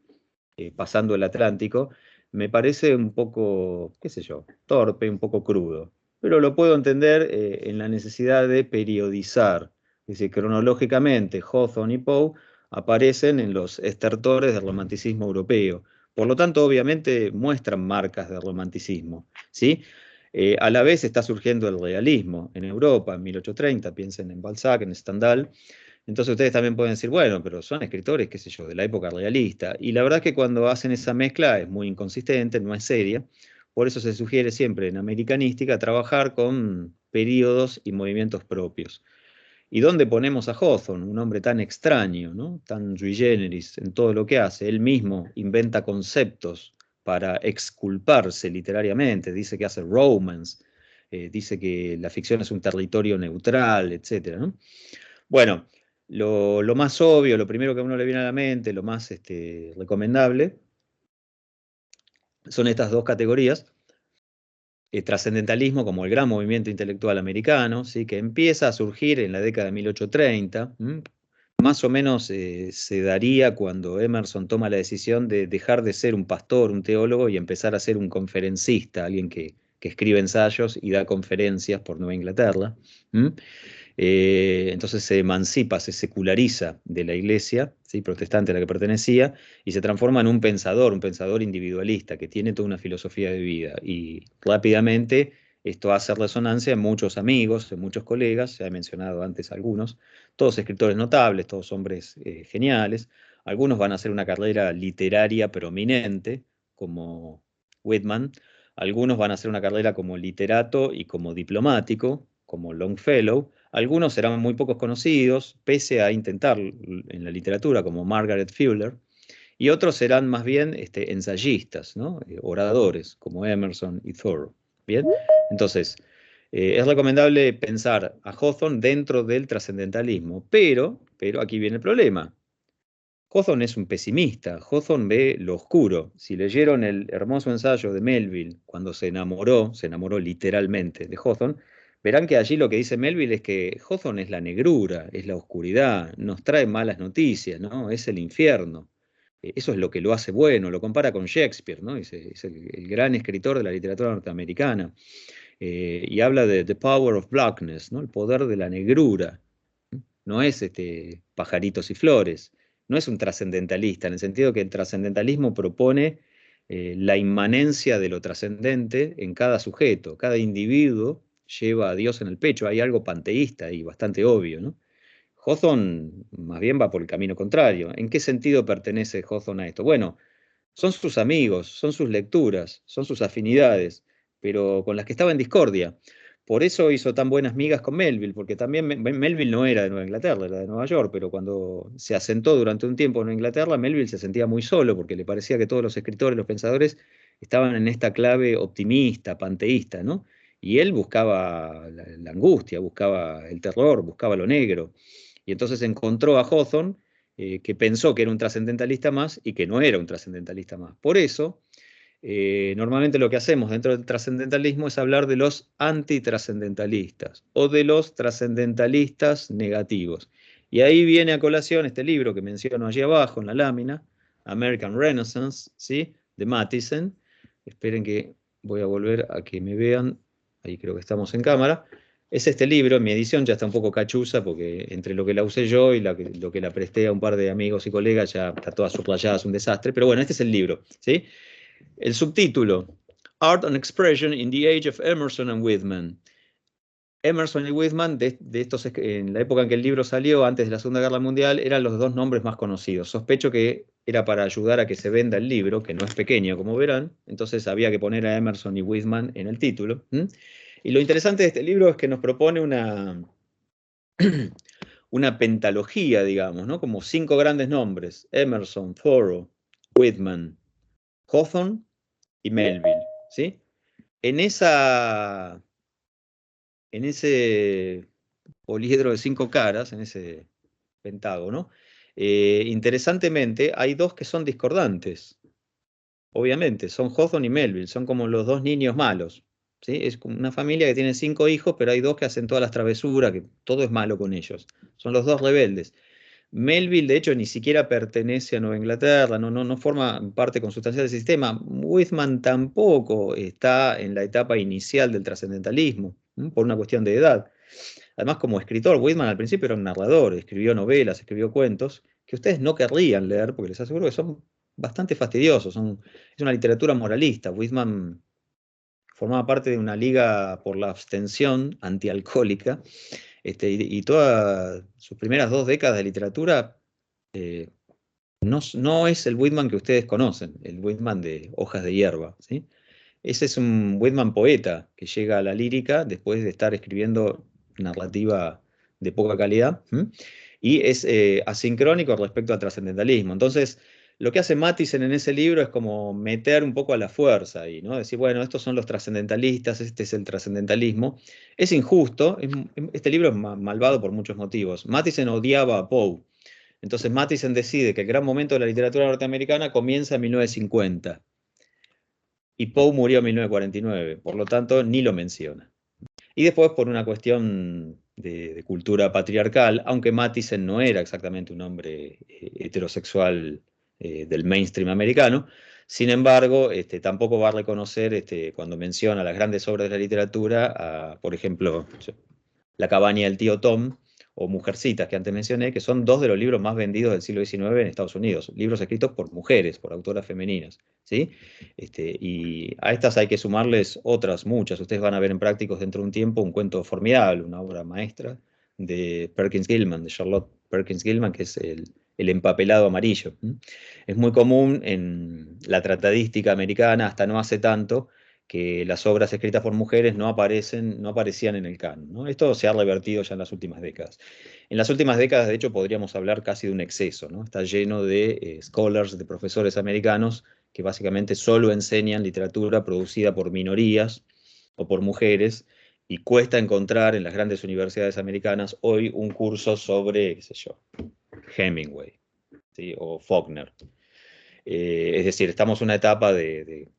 pasando el Atlántico, me parece un poco, qué sé yo, torpe, un poco crudo. Pero lo puedo entender en la necesidad de periodizar. Es decir, cronológicamente, Hawthorne y Poe aparecen en los estertores del romanticismo europeo. Por lo tanto, obviamente, muestran marcas de romanticismo, ¿sí? A la vez está surgiendo el realismo en Europa, en 1830, piensen en Balzac, en Stendhal. Entonces ustedes también pueden decir, bueno, pero son escritores, qué sé yo, de la época realista. Y la verdad es que cuando hacen esa mezcla es muy inconsistente, no es seria. Por eso se sugiere siempre en americanística trabajar con periodos y movimientos propios. ¿Y dónde ponemos a Hawthorne, un hombre tan extraño, ¿no? Tan sui generis en todo lo que hace? Él mismo inventa conceptos para exculparse literariamente, dice que hace romance, dice que la ficción es un territorio neutral, etc., ¿no? Bueno, lo más obvio, lo primero que a uno le viene a la mente, lo más recomendable, son estas dos categorías. Trascendentalismo como el gran movimiento intelectual americano, ¿sí? Que empieza a surgir en la década de 1830, más o menos se daría cuando Emerson toma la decisión de dejar de ser un pastor, un teólogo, y empezar a ser un conferencista, alguien que escribe ensayos y da conferencias por Nueva Inglaterra. Entonces se emancipa, se seculariza de la iglesia, ¿sí? Protestante a la que pertenecía, y se transforma en un pensador individualista, que tiene toda una filosofía de vida. Y rápidamente esto hace resonancia en muchos amigos, en muchos colegas, se ha mencionado antes algunos, todos escritores notables, todos hombres geniales. Algunos van a hacer una carrera literaria prominente, como Whitman. Algunos van a hacer una carrera como literato y como diplomático, como Longfellow. Algunos serán muy pocos conocidos, pese a intentar en la literatura, como Margaret Fuller, y otros serán más bien ensayistas, ¿no? Oradores, como Emerson y Thoreau. ¿Bien? Entonces, es recomendable pensar a Hawthorne dentro del trascendentalismo, pero aquí viene el problema. Hawthorne es un pesimista, Hawthorne ve lo oscuro. Si leyeron el hermoso ensayo de Melville cuando se enamoró literalmente de Hawthorne, verán que allí lo que dice Melville es que Hawthorne es la negrura, es la oscuridad, nos trae malas noticias, ¿no? Es el infierno. Eso es lo que lo hace bueno, lo compara con Shakespeare, ¿no? Es el gran escritor de la literatura norteamericana. Y habla de The Power of Blackness, ¿no? El poder de la negrura. No es pajaritos y flores, no es un trascendentalista, en el sentido que el trascendentalismo propone la inmanencia de lo trascendente en cada sujeto, cada individuo lleva a Dios en el pecho, hay algo panteísta y bastante obvio, ¿no? Hawthorne más bien va por el camino contrario. ¿En qué sentido pertenece Hawthorne a esto? Bueno, son sus amigos, son sus lecturas, son sus afinidades, pero con las que estaba en discordia. Por eso hizo tan buenas migas con Melville, porque también Melville no era de Nueva Inglaterra, era de Nueva York, pero cuando se asentó durante un tiempo en Nueva Inglaterra, Melville se sentía muy solo, porque le parecía que todos los escritores, los pensadores, estaban en esta clave optimista, panteísta, ¿no? Y él buscaba la angustia, buscaba el terror, buscaba lo negro. Y entonces encontró a Hawthorne, que pensó que era un trascendentalista más y que no era un trascendentalista más. Por eso, normalmente lo que hacemos dentro del trascendentalismo es hablar de los antitrascendentalistas o de los trascendentalistas negativos. Y ahí viene a colación este libro que menciono allí abajo en la lámina, American Renaissance, ¿sí? De Matheson. Esperen que voy a volver a que me vean. Ahí creo que estamos en cámara. Es este libro, mi edición ya está un poco cachuza porque entre lo que la usé yo y lo que la presté a un par de amigos y colegas ya está toda subrayada, es un desastre. Pero bueno, este es el libro, ¿sí? El subtítulo, Art and Expression in the Age of Emerson and Whitman. Emerson y Whitman, en la época en que el libro salió, antes de la Segunda Guerra Mundial, eran los dos nombres más conocidos. Sospecho que era para ayudar a que se venda el libro, que no es pequeño, como verán, entonces había que poner a Emerson y Whitman en el título. Y lo interesante de este libro es que nos propone una una pentalogía, digamos, ¿no? Como 5 grandes nombres: Emerson, Thoreau, Whitman, Hawthorne y Melville, ¿sí? En ese poliedro de 5 caras, en ese pentágono, interesantemente hay 2 que son discordantes. Obviamente, son Hawthorne y Melville, son como los 2 niños malos, ¿sí? Es como una familia que tiene 5 hijos, pero hay 2 que hacen todas las travesuras, que todo es malo con ellos. Son los 2 rebeldes. Melville, de hecho, ni siquiera pertenece a Nueva Inglaterra, no forma parte consustancial del sistema. Whitman tampoco está en la etapa inicial del trascendentalismo, por una cuestión de edad. Además, como escritor, Whitman al principio era un narrador, escribió novelas, escribió cuentos, que ustedes no querrían leer, porque les aseguro que son bastante fastidiosos, es una literatura moralista. Whitman formaba parte de una liga por la abstención antialcohólica, y todas sus primeras 2 décadas de literatura no es el Whitman que ustedes conocen, el Whitman de Hojas de Hierba, ¿sí? Ese es un Whitman poeta que llega a la lírica después de estar escribiendo narrativa de poca calidad, y es asincrónico respecto al trascendentalismo. Entonces, lo que hace Mathisen en ese libro es como meter un poco a la fuerza ahí, ¿no? Decir, bueno, estos son los trascendentalistas, este es el trascendentalismo. Es injusto, este libro es malvado por muchos motivos. Mathisen odiaba a Poe. Entonces Mathisen decide que el gran momento de la literatura norteamericana comienza en 1950. Y Poe murió en 1949, por lo tanto ni lo menciona. Y después, por una cuestión de cultura patriarcal, aunque Mathisen no era exactamente un hombre heterosexual del mainstream americano, sin embargo, tampoco va a reconocer, cuando menciona las grandes obras de la literatura, por ejemplo, La cabaña del tío Tom, o Mujercitas, que antes mencioné, que son 2 de los libros más vendidos del siglo XIX en Estados Unidos, libros escritos por mujeres, por autoras femeninas, ¿sí? Y a estas hay que sumarles otras muchas. Ustedes van a ver en Prácticos dentro de un tiempo un cuento formidable, una obra maestra de Perkins Gilman, de Charlotte Perkins Gilman, que es el empapelado amarillo. Es muy común en la tratadística americana, hasta no hace tanto, que las obras escritas por mujeres no aparecían en el canon, ¿no? Esto se ha revertido ya en las últimas décadas. En las últimas décadas, de hecho, podríamos hablar casi de un exceso, ¿no? Está lleno de scholars, de profesores americanos, que básicamente solo enseñan literatura producida por minorías o por mujeres, y cuesta encontrar en las grandes universidades americanas hoy un curso sobre, qué sé yo, Hemingway, ¿sí? O Faulkner. Es decir, estamos en una etapa de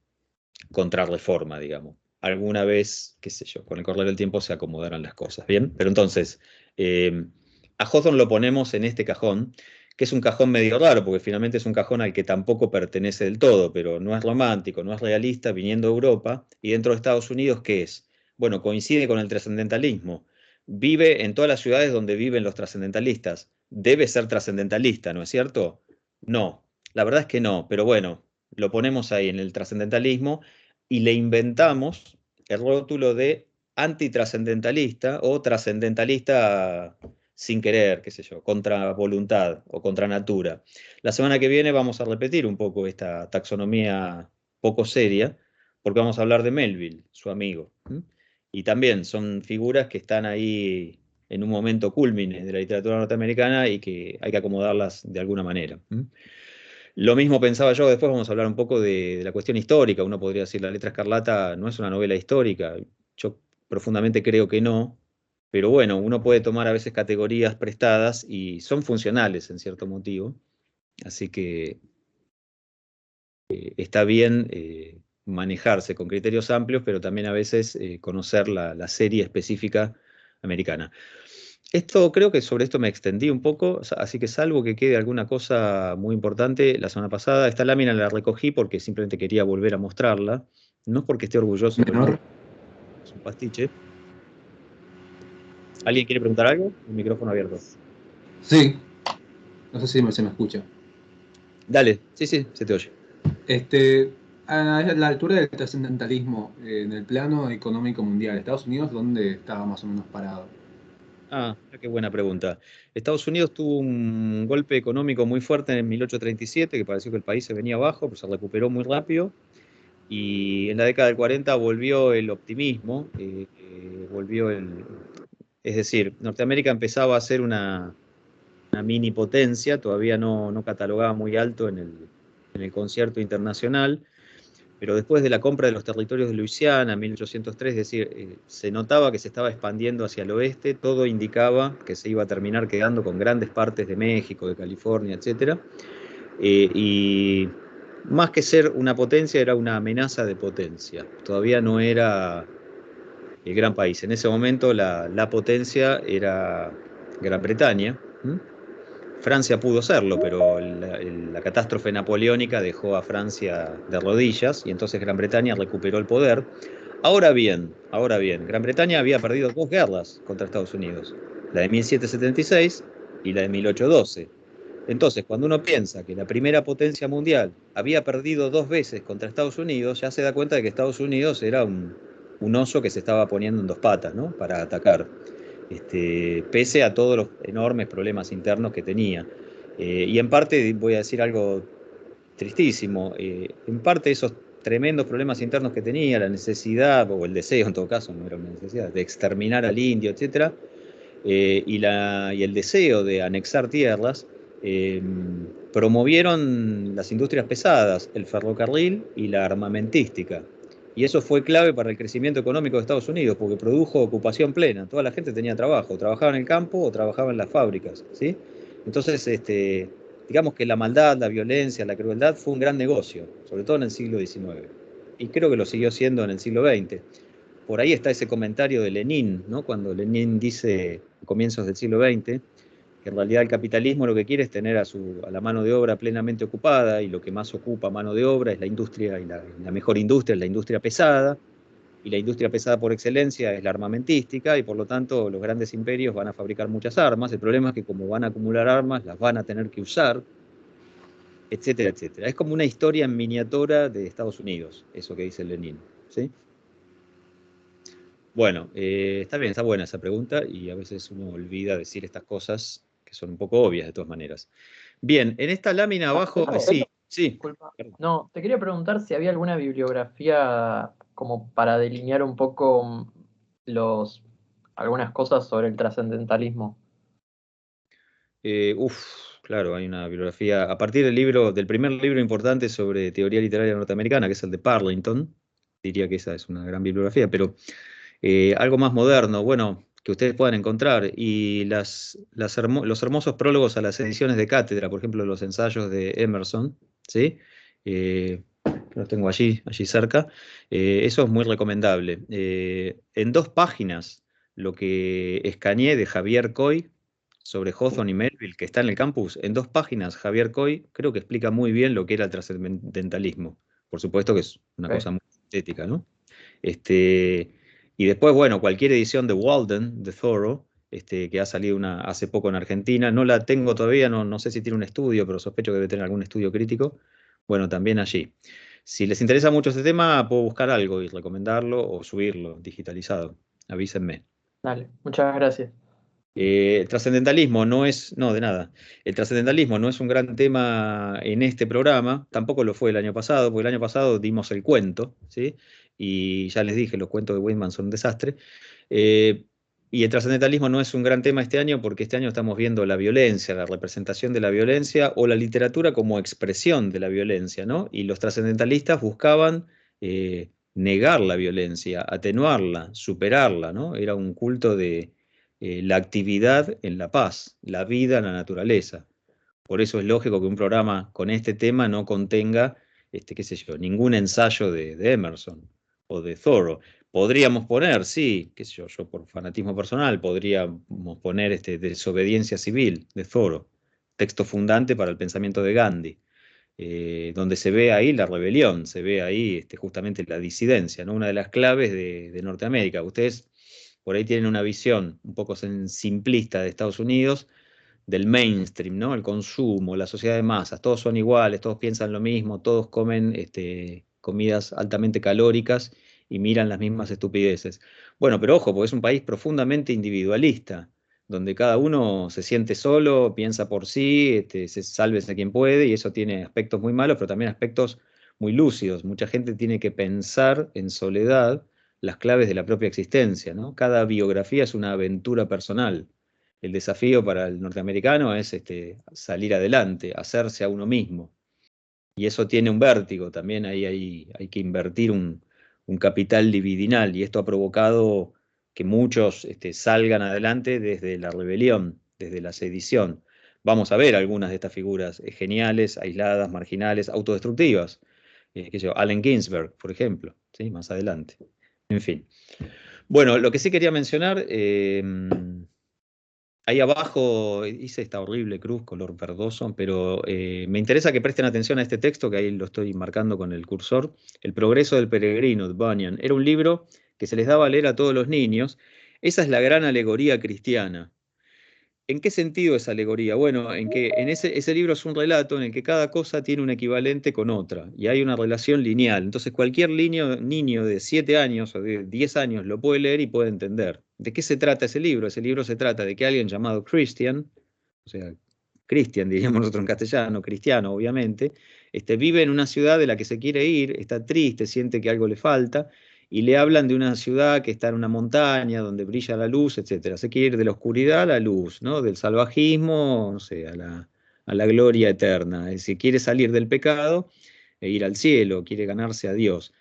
contrarreforma, digamos. Alguna vez, qué sé yo, con el correr del tiempo se acomodarán las cosas, ¿bien? Pero entonces, a Hawthorne lo ponemos en este cajón, que es un cajón medio raro, porque finalmente es un cajón al que tampoco pertenece del todo, pero no es romántico, no es realista, viniendo de Europa, y dentro de Estados Unidos, ¿qué es? Bueno, coincide con el trascendentalismo. Vive en todas las ciudades donde viven los trascendentalistas. Debe ser trascendentalista, ¿no es cierto? No, la verdad es que no, pero bueno, lo ponemos ahí en el trascendentalismo y le inventamos el rótulo de antitrascendentalista o trascendentalista sin querer, qué sé yo, contra voluntad o contra natura. La semana que viene vamos a repetir un poco esta taxonomía poco seria, porque vamos a hablar de Melville, su amigo. Y también son figuras que están ahí en un momento cúlmine de la literatura norteamericana y que hay que acomodarlas de alguna manera. Lo mismo pensaba yo, después vamos a hablar un poco de la cuestión histórica. Uno podría decir, La letra escarlata no es una novela histórica. Yo profundamente creo que no, pero bueno, uno puede tomar a veces categorías prestadas y son funcionales en cierto motivo. Así que está bien manejarse con criterios amplios, pero también a veces conocer la serie específica americana. Creo que sobre esto me extendí un poco, así que salvo que quede alguna cosa muy importante, la semana pasada, esta lámina la recogí porque simplemente quería volver a mostrarla, no porque esté orgulloso, es un pastiche. ¿Alguien quiere preguntar algo? El micrófono abierto. Sí, no sé si se me escucha. Dale, sí, se te oye. A la altura del trascendentalismo en el plano económico mundial, ¿Estados Unidos dónde estaba más o menos parado? Qué buena pregunta. Estados Unidos tuvo un golpe económico muy fuerte en 1837, que pareció que el país se venía abajo, pero se recuperó muy rápido. Y en la década del 40 volvió el optimismo, es decir, Norteamérica empezaba a ser una una mini potencia, todavía no catalogaba muy alto en el concierto internacional, pero después de la compra de los territorios de Luisiana en 1803, es decir, se notaba que se estaba expandiendo hacia el oeste, todo indicaba que se iba a terminar quedando con grandes partes de México, de California, etc. Y más que ser una potencia, era una amenaza de potencia. Todavía no era el gran país. En ese momento la potencia era Gran Bretaña. Francia pudo serlo, pero la catástrofe napoleónica dejó a Francia de rodillas y entonces Gran Bretaña recuperó el poder. Ahora bien, Gran Bretaña había perdido 2 guerras contra Estados Unidos, la de 1776 y la de 1812. Entonces, cuando uno piensa que la primera potencia mundial había perdido 2 veces contra Estados Unidos, ya se da cuenta de que Estados Unidos era un oso que se estaba poniendo en 2 patas, ¿no?, para atacar. Pese a todos los enormes problemas internos que tenía. Y en parte, voy a decir algo tristísimo, en parte esos tremendos problemas internos que tenía, la necesidad, o el deseo en todo caso, no era una necesidad, de exterminar al indio, etc., y el deseo de anexar tierras, promovieron las industrias pesadas, el ferrocarril y la armamentística. Y eso fue clave para el crecimiento económico de Estados Unidos, porque produjo ocupación plena. Toda la gente tenía trabajo, trabajaba en el campo o trabajaba en las fábricas, ¿sí? Entonces, digamos que la maldad, la violencia, la crueldad fue un gran negocio, sobre todo en el siglo XIX. Y creo que lo siguió siendo en el siglo XX. Por ahí está ese comentario de Lenin, ¿no?, cuando Lenin dice, a comienzos del siglo XX, que en realidad el capitalismo lo que quiere es tener a la mano de obra plenamente ocupada, y lo que más ocupa mano de obra es la industria, y la mejor industria es la industria pesada, y la industria pesada por excelencia es la armamentística, y por lo tanto los grandes imperios van a fabricar muchas armas. El problema es que como van a acumular armas, las van a tener que usar, etcétera, etcétera. Es como una historia en miniatura de Estados Unidos, eso que dice Lenin, ¿sí? Bueno, está bien, está buena esa pregunta, y a veces uno olvida decir estas cosas que son un poco obvias de todas maneras. Bien, en esta lámina abajo, sí. Disculpa. No, te quería preguntar si había alguna bibliografía como para delinear un poco algunas cosas sobre el trascendentalismo. Claro, hay una bibliografía, a partir del primer libro importante sobre teoría literaria norteamericana, que es el de Parlington. Diría que esa es una gran bibliografía, pero algo más moderno, bueno, que ustedes puedan encontrar, y los hermosos prólogos a las ediciones de cátedra, por ejemplo, los ensayos de Emerson, ¿sí? Los tengo allí cerca. Eso es muy recomendable. En 2 páginas, lo que escaneé de Javier Coy sobre Hawthorne y Melville, que está en el campus, en 2 páginas, Javier Coy creo que explica muy bien lo que era el trascendentalismo. Por supuesto que es una cosa muy estética, ¿no? Y después, bueno, cualquier edición de Walden, de Thoreau, que ha salido hace poco en Argentina, no la tengo todavía, no sé si tiene un estudio, pero sospecho que debe tener algún estudio crítico. Bueno, también allí. Si les interesa mucho este tema, puedo buscar algo y recomendarlo o subirlo digitalizado. Avísenme. Dale, muchas gracias. El trascendentalismo de nada. El trascendentalismo no es un gran tema en este programa, tampoco lo fue el año pasado, porque el año pasado dimos el cuento, ¿sí? Y ya les dije, los cuentos de Whitman son un desastre. Y el trascendentalismo no es un gran tema este año, porque este año estamos viendo la violencia, la representación de la violencia, o la literatura como expresión de la violencia, ¿no? Y los trascendentalistas buscaban negar la violencia, atenuarla, superarla, ¿no? Era un culto de la actividad en la paz, la vida en la naturaleza. Por eso es lógico que un programa con este tema no contenga, qué sé yo, ningún ensayo de Emerson o de Thoreau. Podríamos poner, sí, qué sé yo por fanatismo personal, podríamos poner Desobediencia Civil de Thoreau, texto fundante para el pensamiento de Gandhi, donde se ve ahí la rebelión, se ve ahí justamente la disidencia, ¿no? Una de las claves de Norteamérica. Ustedes por ahí tienen una visión un poco simplista de Estados Unidos, del mainstream, ¿no? El consumo, la sociedad de masas, todos son iguales, todos piensan lo mismo, todos comen comidas altamente calóricas y miran las mismas estupideces. Bueno, pero ojo, porque es un país profundamente individualista, donde cada uno se siente solo, piensa por sí, sálvese quien puede, y eso tiene aspectos muy malos, pero también aspectos muy lúcidos. Mucha gente tiene que pensar en soledad las claves de la propia existencia, ¿no? Cada biografía es una aventura personal. El desafío para el norteamericano es salir adelante, hacerse a uno mismo. Y eso tiene un vértigo, también ahí hay que invertir un capital libidinal, y esto ha provocado que muchos salgan adelante desde la rebelión, desde la sedición. Vamos a ver algunas de estas figuras geniales, aisladas, marginales, autodestructivas. Allen Ginsberg, por ejemplo, ¿sí? Más adelante. En fin. Bueno, lo que sí quería mencionar, ahí abajo hice esta horrible cruz color verdoso, pero me interesa que presten atención a este texto, que ahí lo estoy marcando con el cursor. El progreso del peregrino, de Bunyan. Era un libro que se les daba a leer a todos los niños. Esa es la gran alegoría cristiana. ¿En qué sentido es alegoría? Bueno, en que en ese libro es un relato en el que cada cosa tiene un equivalente con otra, y hay una relación lineal. Entonces cualquier niño de 7 años o de 10 años lo puede leer y puede entender. ¿De qué se trata ese libro? Ese libro se trata de que alguien llamado Christian, o sea, Christian diríamos nosotros en castellano, cristiano obviamente, vive en una ciudad de la que se quiere ir, está triste, siente que algo le falta, y le hablan de una ciudad que está en una montaña donde brilla la luz, etc. Se quiere ir de la oscuridad a la luz, ¿no? Del salvajismo, no sé, a la gloria eterna. Es decir, quiere salir del pecado e ir al cielo, quiere ganarse a Dios.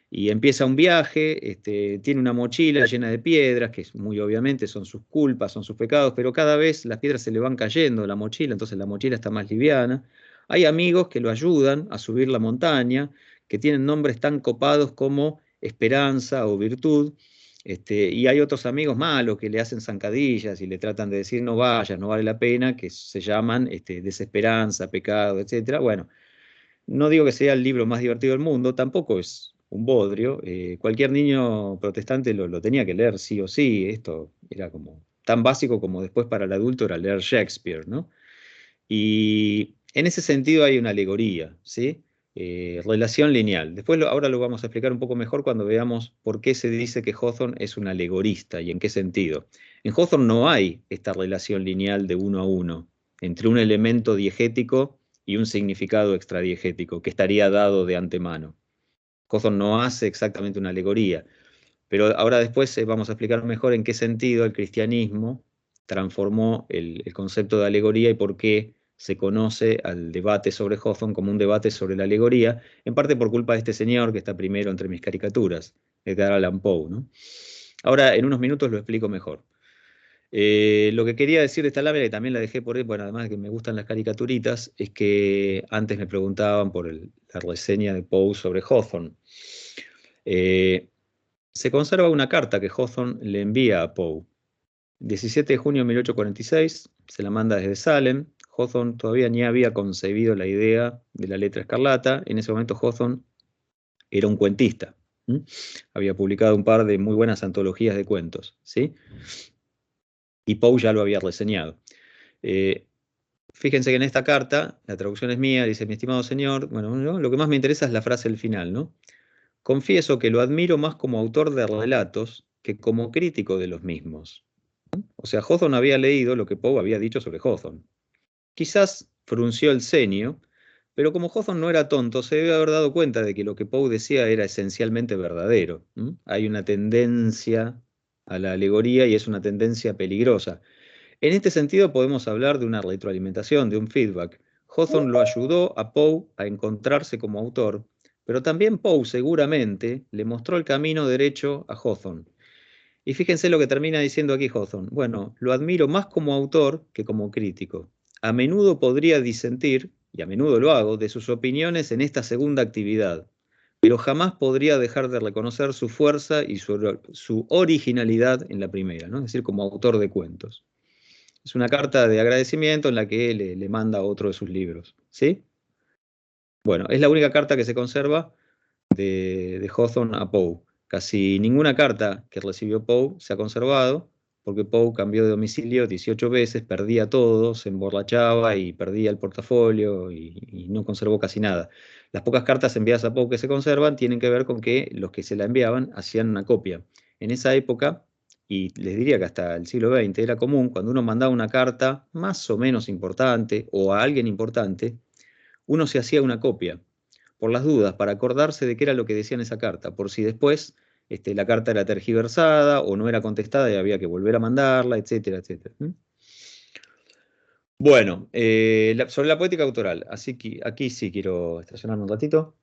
Y empieza un viaje, tiene una mochila llena de piedras, que muy obviamente son sus culpas, son sus pecados, pero cada vez las piedras se le van cayendo de la mochila, entonces la mochila está más liviana. Hay amigos que lo ayudan a subir la montaña, que tienen nombres tan copados como Esperanza o Virtud, y hay otros amigos malos que le hacen zancadillas y le tratan de decir no vayas, no vale la pena, que se llaman Desesperanza, Pecado, etc. Bueno, no digo que sea el libro más divertido del mundo, tampoco es un bodrio. Cualquier niño protestante lo tenía que leer sí o sí. Esto era como tan básico como después para el adulto era leer Shakespeare, ¿no? Y en ese sentido hay una alegoría, ¿sí? Relación lineal. Después ahora lo vamos a explicar un poco mejor cuando veamos por qué se dice que Hawthorne es un alegorista y en qué sentido. En Hawthorne no hay esta relación lineal de uno a uno entre un elemento diegético y un significado extradiegético que estaría dado de antemano. Hawthorne no hace exactamente una alegoría, pero ahora después vamos a explicar mejor en qué sentido el cristianismo transformó el concepto de alegoría y por qué se conoce al debate sobre Hawthorne como un debate sobre la alegoría, en parte por culpa de este señor que está primero entre mis caricaturas, Edgar Allan Poe, ¿no? Ahora, en unos minutos lo explico mejor. Lo que quería decir de esta lámina, que también la dejé por ahí, bueno, además de que me gustan las caricaturitas, es que antes me preguntaban por la reseña de Poe sobre Hawthorne. Se conserva una carta que Hawthorne le envía a Poe. 17 de junio de 1846, se la manda desde Salem. Hawthorne todavía ni había concebido la idea de la letra escarlata. En ese momento Hawthorne era un cuentista. Había publicado un par de muy buenas antologías de cuentos, ¿sí? Y Poe ya lo había reseñado. Fíjense que en esta carta, la traducción es mía, dice: mi estimado señor, bueno, ¿no? Lo que más me interesa es la frase del final, ¿no? Confieso que lo admiro más como autor de relatos que como crítico de los mismos. O sea, Hawthorne había leído lo que Poe había dicho sobre Hawthorne. Quizás frunció el ceño, pero como Hawthorne no era tonto, se debe haber dado cuenta de que lo que Poe decía era esencialmente verdadero. Hay una tendencia a la alegoría y es una tendencia peligrosa. En este sentido podemos hablar de una retroalimentación, de un feedback. Hawthorne lo ayudó a Poe a encontrarse como autor, pero también Poe seguramente le mostró el camino derecho a Hawthorne. Y fíjense lo que termina diciendo aquí Hawthorne. Bueno, lo admiro más como autor que como crítico. A menudo podría disentir, y a menudo lo hago, de sus opiniones en esta segunda actividad, pero jamás podría dejar de reconocer su fuerza y su originalidad en la primera, ¿no? Es decir, como autor de cuentos. Es una carta de agradecimiento en la que le manda otro de sus libros, ¿sí? Bueno, es la única carta que se conserva de Hawthorne a Poe. Casi ninguna carta que recibió Poe se ha conservado, porque Poe cambió de domicilio 18 veces, perdía todo, se emborrachaba y perdía el portafolio y no conservó casi nada. Las pocas cartas enviadas a Poe que se conservan tienen que ver con que los que se la enviaban hacían una copia. En esa época, y les diría que hasta el siglo XX, era común cuando uno mandaba una carta más o menos importante o a alguien importante, uno se hacía una copia, por las dudas, para acordarse de qué era lo que decía en esa carta, por si después la carta era tergiversada o no era contestada y había que volver a mandarla, etcétera, etcétera. Bueno, sobre la poética autoral, así que aquí sí quiero estacionarme un ratito.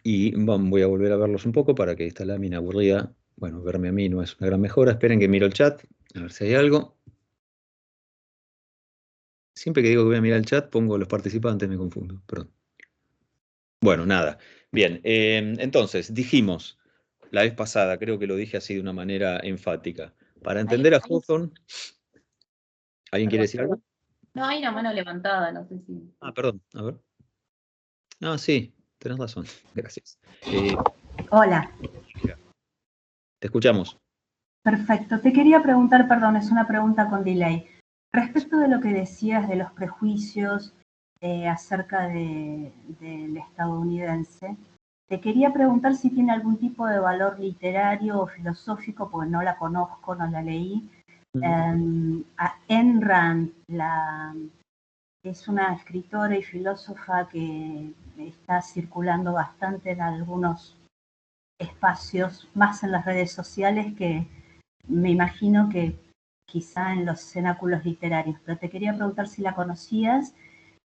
Y voy a volver a verlos un poco para que esta lámina aburrida, bueno, verme a mí no es una gran mejora. Esperen que miro el chat, a ver si hay algo. Siempre que digo que voy a mirar el chat, pongo los participantes, me confundo, perdón. Bueno, nada. Bien, entonces, dijimos la vez pasada, creo que lo dije así de una manera enfática. Para entender a Hawthorne, ¿alguien quiere decir algo? No, hay una mano levantada, no sé si. Ah, perdón, a ver. Ah, sí, tenés razón, gracias. Hola, Te escuchamos. perfecto. Te quería preguntar, perdón, es una pregunta con delay. Respecto de lo que decías de los prejuicios acerca del estadounidense, te quería preguntar si tiene algún tipo de valor literario o filosófico, porque no la conozco, no la leí. A Ayn Rand, es una escritora y filósofa que está circulando bastante en algunos espacios, más en las redes sociales, que me imagino que quizá en los cenáculos literarios. Pero te quería preguntar si la conocías,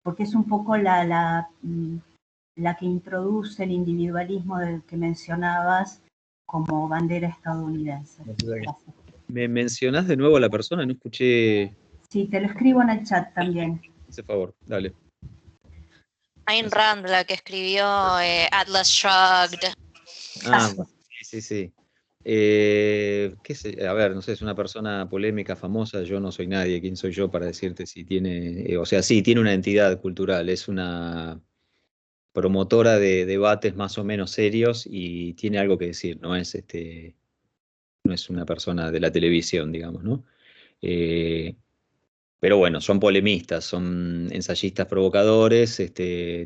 porque es un poco la que introduce el individualismo del que mencionabas como bandera estadounidense. Gracias. ¿Me mencionás de nuevo a la persona? No escuché. Sí, te lo escribo en el chat también. Ese favor, dale. Ayn Rand, la que escribió Atlas Shrugged. Ah, sí. Qué sé, a ver, no sé, es una persona polémica, famosa, yo no soy nadie, ¿quién soy yo para decirte si tiene, o sea, sí, tiene una entidad cultural, es una promotora de debates más o menos serios y tiene algo que decir, no es no es una persona de la televisión, digamos, ¿no? Pero bueno, son polemistas, son ensayistas provocadores,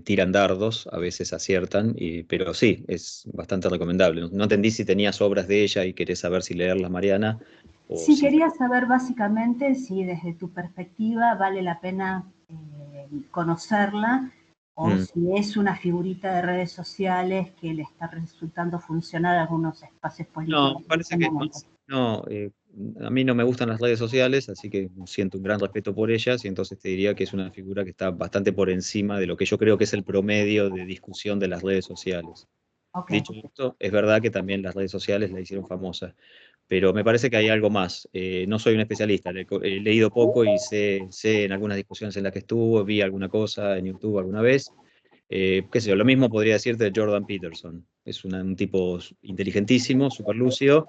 tiran dardos, a veces aciertan, pero sí, es bastante recomendable. No entendí si tenías obras de ella y querés saber si leerlas, Mariana. Sí, quería saber básicamente si desde tu perspectiva vale la pena conocerla o si es una figurita de redes sociales que le está resultando funcionar a algunos espacios políticos. No, parece que no. A mí no me gustan las redes sociales, así que siento un gran respeto por ellas y entonces te diría que es una figura que está bastante por encima de lo que yo creo que es el promedio de discusión de las redes sociales. Okay. Dicho esto, es verdad que también las redes sociales la hicieron famosa, pero me parece que hay algo más. No soy un especialista, he leído poco y sé en algunas discusiones en las que estuvo, vi alguna cosa en YouTube alguna vez. Qué sé yo, lo mismo podría decirte de Jordan Peterson. Es un tipo inteligentísimo, súper lúcido,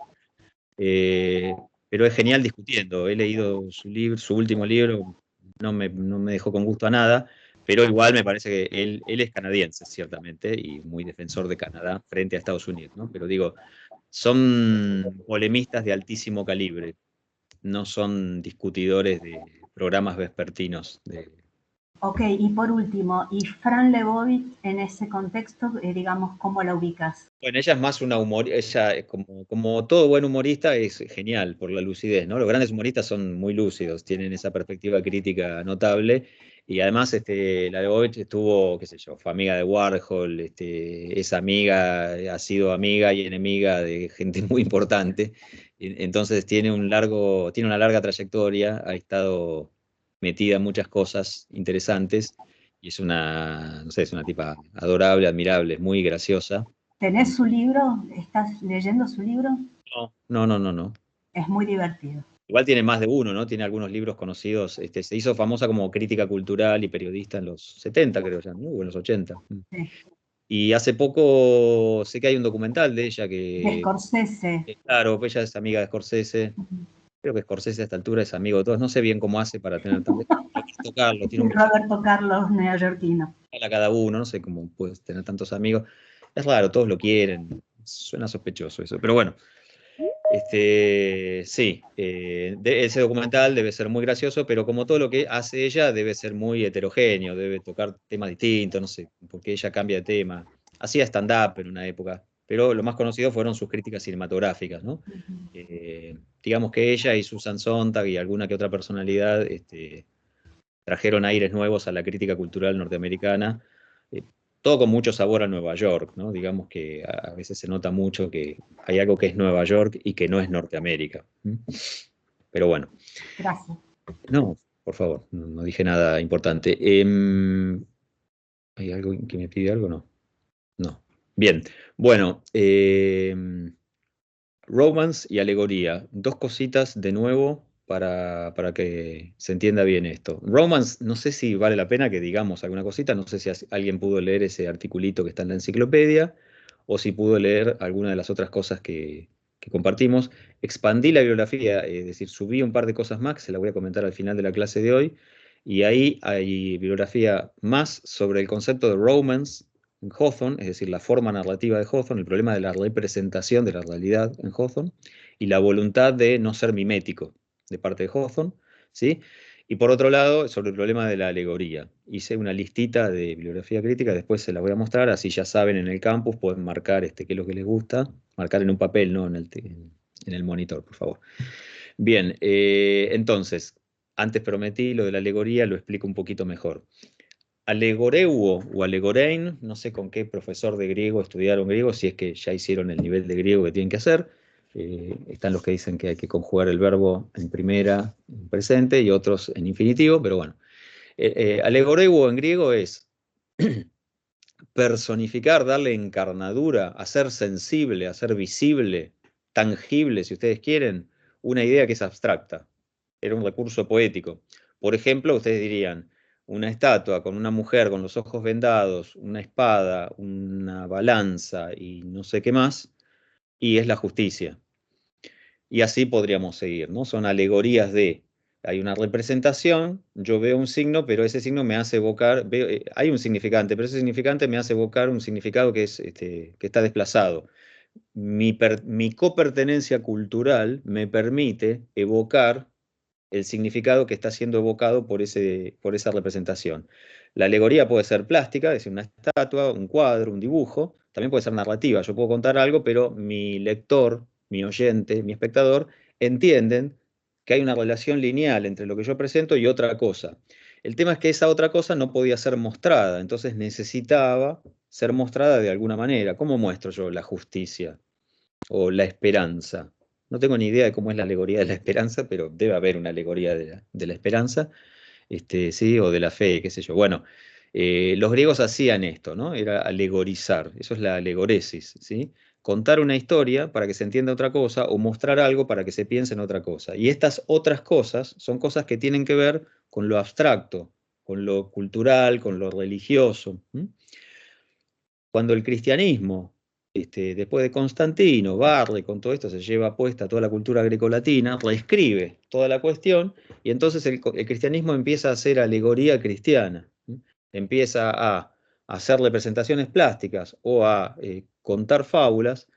pero es genial discutiendo. He leído su último libro, no me dejó con gusto a nada, pero igual me parece que él es canadiense, ciertamente, y muy defensor de Canadá frente a Estados Unidos, ¿no? Pero digo, son polemistas de altísimo calibre, no son discutidores de programas vespertinos. Ok, y por último, ¿y Fran Lebowitz en ese contexto, digamos, cómo la ubicas? Bueno, ella es más una humorista, ella como todo buen humorista es genial por la lucidez, ¿no? Los grandes humoristas son muy lúcidos, tienen esa perspectiva crítica notable y además la Lebowitz estuvo, qué sé yo, fue amiga de Warhol, es amiga, ha sido amiga y enemiga de gente muy importante, entonces tiene una larga trayectoria, ha estado metida en muchas cosas interesantes y es no sé, es una tipa adorable, admirable, muy graciosa. ¿Tenés su libro? ¿Estás leyendo su libro? No. Es muy divertido. Igual tiene más de uno, ¿no? Tiene algunos libros conocidos. Se hizo famosa como crítica cultural y periodista en los 70, creo ya, ¿no? O en los 80. Sí. Y hace poco sé que hay un documental de ella que... De Scorsese. Claro, ella es amiga de Scorsese. Creo que Scorsese a esta altura es amigo de todos. No sé bien cómo hace para tener tanto... tocarlo, tiene un... Roberto Carlos, neoyorquino. A cada uno, no sé cómo puedes tener tantos amigos. Es raro, todos lo quieren. Suena sospechoso eso, pero bueno. Sí, ese documental debe ser muy gracioso, pero como todo lo que hace ella debe ser muy heterogéneo, debe tocar temas distintos, no sé, porque ella cambia de tema. Hacía stand-up en una época, pero lo más conocido fueron sus críticas cinematográficas, ¿no? Digamos que ella y Susan Sontag y alguna que otra personalidad trajeron aires nuevos a la crítica cultural norteamericana, todo con mucho sabor a Nueva York, ¿no? Digamos que a veces se nota mucho que hay algo que es Nueva York y que no es Norteamérica. Pero bueno. Gracias. No, por favor, no dije nada importante. ¿Hay algo que me pide algo? No. No. Bien. Bueno, romance y alegoría. Dos cositas de nuevo para que se entienda bien esto. Romance, no sé si vale la pena que digamos alguna cosita, no sé si alguien pudo leer ese articulito que está en la enciclopedia, o si pudo leer alguna de las otras cosas que compartimos. Expandí la bibliografía, es decir, subí un par de cosas más, que se las voy a comentar al final de la clase de hoy, y ahí hay bibliografía más sobre el concepto de romance en Hawthorne, es decir, la forma narrativa de Hawthorne, el problema de la representación de la realidad en Hawthorne, y la voluntad de no ser mimético de parte de Hawthorne, ¿sí? Y por otro lado, sobre el problema de la alegoría. Hice una listita de bibliografía crítica, después se la voy a mostrar, así ya saben en el campus, pueden marcar qué es lo que les gusta, marcar en un papel, no en el monitor, por favor. Bien, entonces, antes prometí lo de la alegoría, lo explico un poquito mejor. Alegoreuo o alegorein, no sé con qué profesor de griego estudiaron griego, si es que ya hicieron el nivel de griego que tienen que hacer. Están los que dicen que hay que conjugar el verbo en primera, en presente, y otros en infinitivo, pero bueno. Alegoreuo en griego es personificar, darle encarnadura, hacer sensible, hacer visible, tangible, si ustedes quieren, una idea que es abstracta. Era un recurso poético. Por ejemplo, ustedes dirían, una estatua con una mujer con los ojos vendados, una espada, una balanza y no sé qué más, y es la justicia. Y así podríamos seguir, ¿no? Son alegorías hay una representación, yo veo un signo, pero ese signo me hace evocar, hay un significante, pero ese significante me hace evocar un significado que está desplazado. Mi copertenencia cultural me permite evocar el significado que está siendo evocado por esa representación. La alegoría puede ser plástica, es decir, una estatua, un cuadro, un dibujo, también puede ser narrativa. Yo puedo contar algo, pero mi lector, mi oyente, mi espectador, entienden que hay una relación lineal entre lo que yo presento y otra cosa. El tema es que esa otra cosa no podía ser mostrada, entonces necesitaba ser mostrada de alguna manera. ¿Cómo muestro yo la justicia o la esperanza? No tengo ni idea de cómo es la alegoría de la esperanza, pero debe haber una alegoría de la esperanza, ¿sí? O de la fe, qué sé yo. Bueno, los griegos hacían esto, ¿no? Era alegorizar, eso es la alegoresis, ¿sí? Contar una historia para que se entienda otra cosa o mostrar algo para que se piense en otra cosa. Y estas otras cosas son cosas que tienen que ver con lo abstracto, con lo cultural, con lo religioso. Cuando el cristianismo, después de Constantino, barre con todo esto, se lleva puesta toda la cultura grecolatina, reescribe toda la cuestión, y entonces el cristianismo empieza a hacer alegoría cristiana, empieza a hacer representaciones plásticas o a contar fábulas,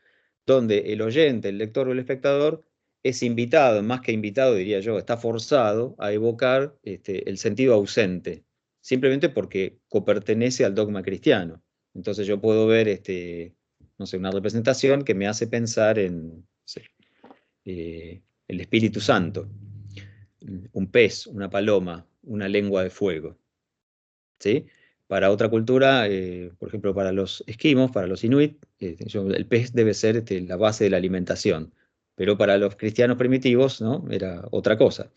donde el oyente, el lector o el espectador es invitado, más que invitado diría yo, está forzado a evocar el sentido ausente, simplemente porque copertenece al dogma cristiano. Entonces yo puedo ver, no sé, una representación que me hace pensar en, no sé, el Espíritu Santo, un pez, una paloma, una lengua de fuego, ¿sí? Para otra cultura, por ejemplo, para los esquimos, para los inuit, el pez debe ser la base de la alimentación, pero para los cristianos primitivos, ¿no? Era otra cosa.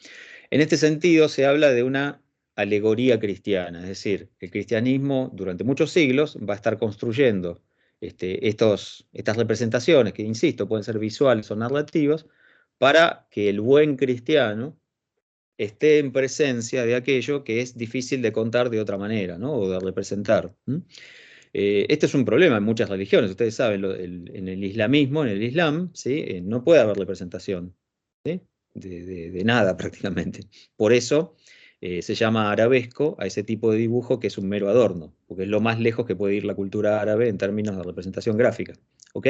En este sentido se habla de una alegoría cristiana, es decir, el cristianismo durante muchos siglos va a estar construyendo estas representaciones, que insisto, pueden ser visuales o narrativas, para que el buen cristiano esté en presencia de aquello que es difícil de contar de otra manera, ¿no? O de representar. Este es un problema en muchas religiones, ustedes saben, en el islamismo, en el islam, ¿sí? No puede haber representación, ¿sí? de nada prácticamente. Por eso se llama arabesco a ese tipo de dibujo que es un mero adorno, porque es lo más lejos que puede ir la cultura árabe en términos de representación gráfica. ¿Ok?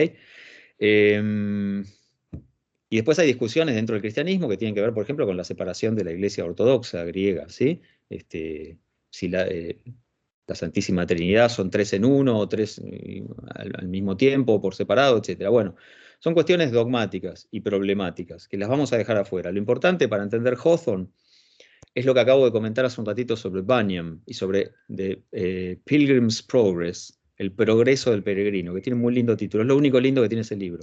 Y después hay discusiones dentro del cristianismo que tienen que ver, por ejemplo, con la separación de la iglesia ortodoxa griega, ¿sí? Si la Santísima Trinidad son 3 en 1 o 3 al mismo tiempo o por separado, etc. Bueno, son cuestiones dogmáticas y problemáticas que las vamos a dejar afuera. Lo importante para entender Hawthorne es lo que acabo de comentar hace un ratito sobre Bunyan y sobre Pilgrim's Progress, el progreso del peregrino, que tiene un muy lindo título. Es lo único lindo que tiene ese libro.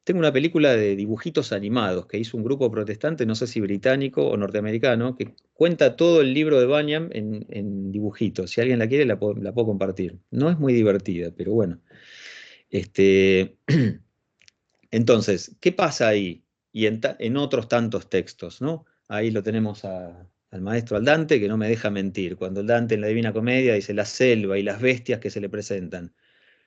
tengo una película de dibujitos animados que hizo un grupo protestante, no sé si británico o norteamericano, que cuenta todo el libro de Bunyan en dibujitos. Si alguien la quiere, la puedo compartir. No es muy divertida, pero bueno. Entonces, ¿qué pasa ahí? Y en otros tantos textos, ¿no? Ahí lo tenemos al maestro, al Dante, que no me deja mentir. Cuando el Dante en la Divina Comedia dice la selva y las bestias que se le presentan,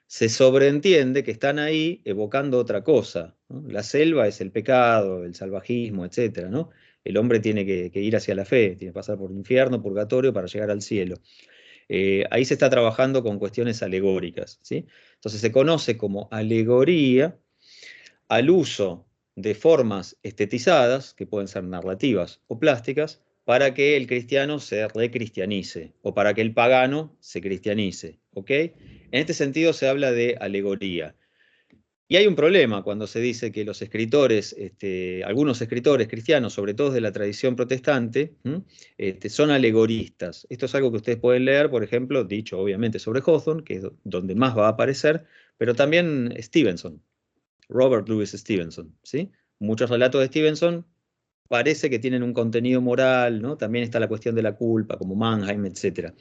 se sobreentiende que están ahí evocando otra cosa, ¿no? La selva es el pecado, el salvajismo, etc., ¿no? El hombre tiene que ir hacia la fe, tiene que pasar por el infierno, purgatorio, para llegar al cielo. Ahí se está trabajando con cuestiones alegóricas, ¿sí? Entonces se conoce como alegoría al uso de formas estetizadas, que pueden ser narrativas o plásticas, para que el cristiano se recristianice, o para que el pagano se cristianice, ¿ok? En este sentido se habla de alegoría. Y hay un problema cuando se dice que los escritores, algunos escritores cristianos, sobre todo de la tradición protestante, son alegoristas. Esto es algo que ustedes pueden leer, por ejemplo, dicho obviamente sobre Hawthorne, que es donde más va a aparecer, pero también Stevenson, Robert Louis Stevenson, ¿sí? Muchos relatos de Stevenson parece que tienen un contenido moral, ¿no? También está la cuestión de la culpa, como Mannheim, etc.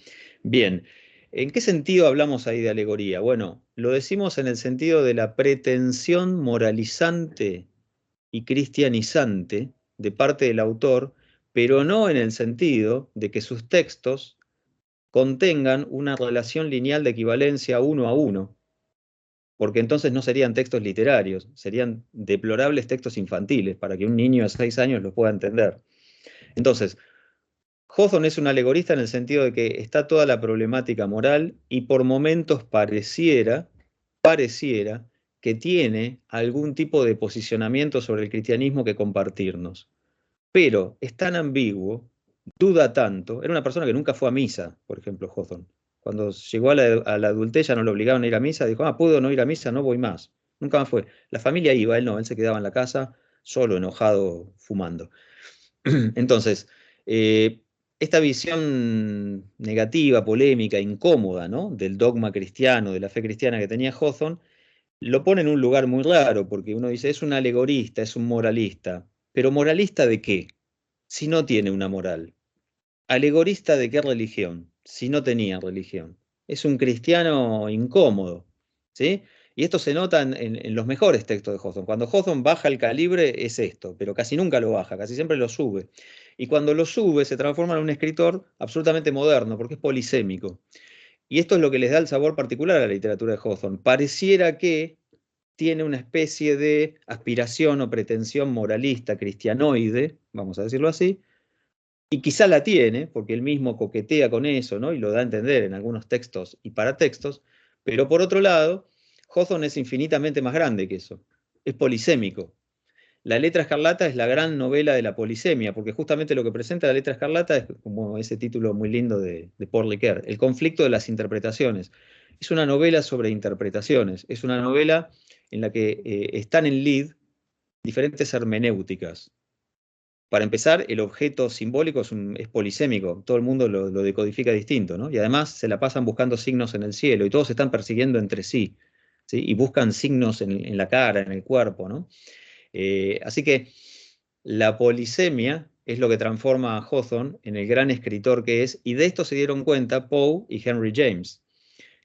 Bien, ¿en qué sentido hablamos ahí de alegoría? Bueno, lo decimos en el sentido de la pretensión moralizante y cristianizante de parte del autor, pero no en el sentido de que sus textos contengan una relación lineal de equivalencia 1 a 1, porque entonces no serían textos literarios, serían deplorables textos infantiles, para que un niño de 6 años los pueda entender. Entonces, Hawthorne es un alegorista en el sentido de que está toda la problemática moral y por momentos pareciera que tiene algún tipo de posicionamiento sobre el cristianismo que compartirnos. Pero es tan ambiguo, duda tanto, era una persona que nunca fue a misa, por ejemplo, Hawthorne. Cuando llegó a la adultez ya no lo obligaban a ir a misa, dijo, puedo no ir a misa, no voy más. Nunca más fue. La familia iba, él no, él se quedaba en la casa, solo, enojado, fumando. Entonces, esta visión negativa, polémica, incómoda, ¿no?, del dogma cristiano, de la fe cristiana que tenía Hawthorne, lo pone en un lugar muy raro, porque uno dice, es un alegorista, es un moralista. ¿Pero moralista de qué? Si no tiene una moral. ¿Alegorista de qué religión? Si no tenía religión. Es un cristiano incómodo, ¿sí? Y esto se nota en los mejores textos de Hawthorne. Cuando Hawthorne baja el calibre es esto, pero casi nunca lo baja, casi siempre lo sube. Y cuando lo sube se transforma en un escritor absolutamente moderno, porque es polisémico. Y esto es lo que les da el sabor particular a la literatura de Hawthorne. Pareciera que tiene una especie de aspiración o pretensión moralista, cristianoide, vamos a decirlo así, y quizá la tiene, porque él mismo coquetea con eso, ¿no?, y lo da a entender en algunos textos y paratextos, pero por otro lado, Hawthorne es infinitamente más grande que eso, es polisémico. La Letra Escarlata es la gran novela de la polisemia, porque justamente lo que presenta la Letra Escarlata es como ese título muy lindo de Paul Ricoeur, el conflicto de las interpretaciones. Es una novela sobre interpretaciones, es una novela en la que están en lead diferentes hermenéuticas. Para empezar, el objeto simbólico es polisémico, todo el mundo lo decodifica distinto, ¿no? Y además se la pasan buscando signos en el cielo y todos se están persiguiendo entre sí, ¿sí? Y buscan signos en la cara, en el cuerpo, ¿no? Así que la polisemia es lo que transforma a Hawthorne en el gran escritor que es, y de esto se dieron cuenta Poe y Henry James,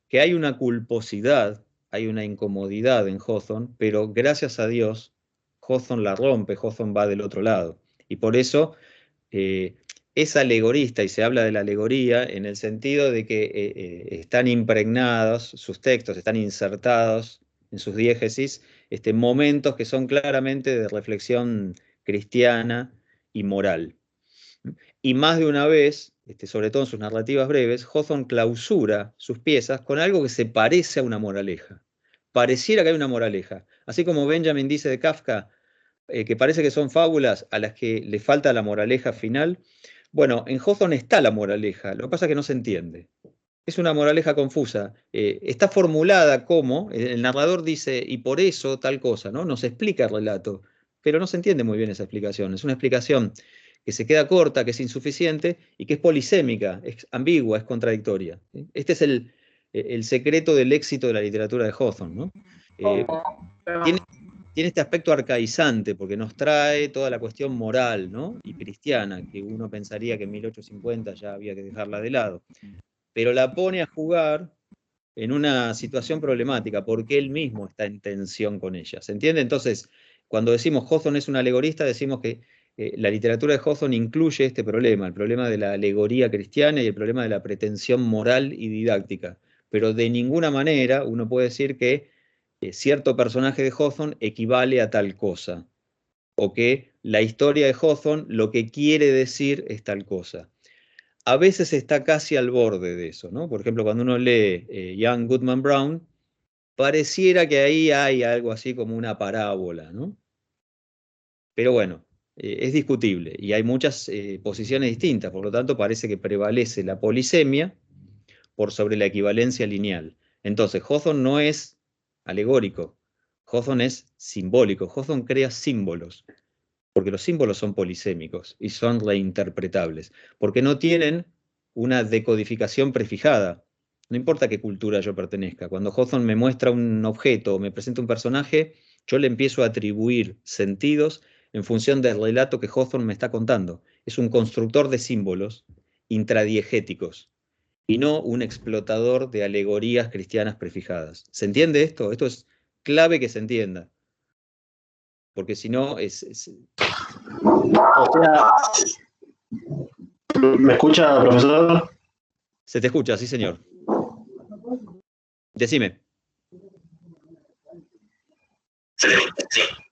que hay una culposidad, hay una incomodidad en Hawthorne, pero gracias a Dios Hawthorne la rompe, Hawthorne va del otro lado. Y por eso es alegorista, y se habla de la alegoría en el sentido de que están impregnados, sus textos están insertados en sus diégesis, momentos que son claramente de reflexión cristiana y moral. Y más de una vez, sobre todo en sus narrativas breves, Hawthorne clausura sus piezas con algo que se parece a una moraleja. Pareciera que hay una moraleja. Así como Benjamin dice de Kafka, que parece que son fábulas a las que le falta la moraleja final. Bueno, en Hawthorne está la moraleja, lo que pasa es que no se entiende. Es una moraleja confusa. Está formulada como, el narrador dice, y por eso tal cosa, ¿no? Nos explica el relato, pero no se entiende muy bien esa explicación. Es una explicación que se queda corta, que es insuficiente y que es polisémica, es ambigua, es contradictoria. Este es el secreto del éxito de la literatura de Hawthorne, ¿no? tiene este aspecto arcaizante, porque nos trae toda la cuestión moral, ¿no? Y cristiana, que uno pensaría que en 1850 ya había que dejarla de lado. Pero la pone a jugar en una situación problemática, porque él mismo está en tensión con ella. ¿Se entiende? Entonces, cuando decimos Hawthorne es un alegorista, decimos que la literatura de Hawthorne incluye este problema, el problema de la alegoría cristiana y el problema de la pretensión moral y didáctica. Pero de ninguna manera uno puede decir que cierto personaje de Hawthorne equivale a tal cosa, o que la historia de Hawthorne lo que quiere decir es tal cosa. A veces está casi al borde de eso, ¿no? Por ejemplo, cuando uno lee Young Goodman Brown, pareciera que ahí hay algo así como una parábola, ¿no? Pero bueno, es discutible y hay muchas posiciones distintas, por lo tanto parece que prevalece la polisemia por sobre la equivalencia lineal. Entonces, Hawthorne no es alegórico, Hawthorne es simbólico, Hawthorne crea símbolos, porque los símbolos son polisémicos y son reinterpretables, porque no tienen una decodificación prefijada. No importa qué cultura yo pertenezca, cuando Hawthorne me muestra un objeto o me presenta un personaje, yo le empiezo a atribuir sentidos en función del relato que Hawthorne me está contando. Es un constructor de símbolos intradiegéticos y no un explotador de alegorías cristianas prefijadas. ¿Se entiende esto? Esto es clave que se entienda. Porque si no, O sea, ¿me escucha, profesor? Se te escucha, sí, señor. Decime.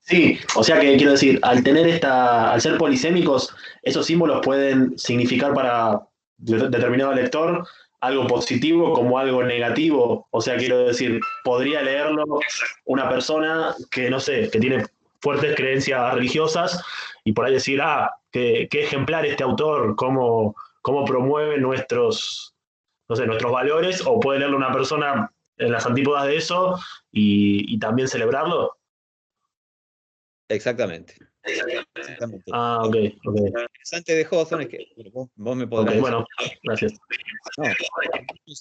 Sí, o sea que quiero decir, al ser polisémicos, esos símbolos pueden significar para determinado lector algo positivo como algo negativo. O sea, quiero decir, podría leerlo una persona que, no sé, que tiene fuertes creencias religiosas y por ahí decir, qué ejemplar este autor, cómo promueve nuestros valores, o puede leerlo una persona en las antípodas de eso y también celebrarlo. Exactamente. Ok. Lo interesante de Hawthorne es que vos me podrás decir. Bueno, gracias. No,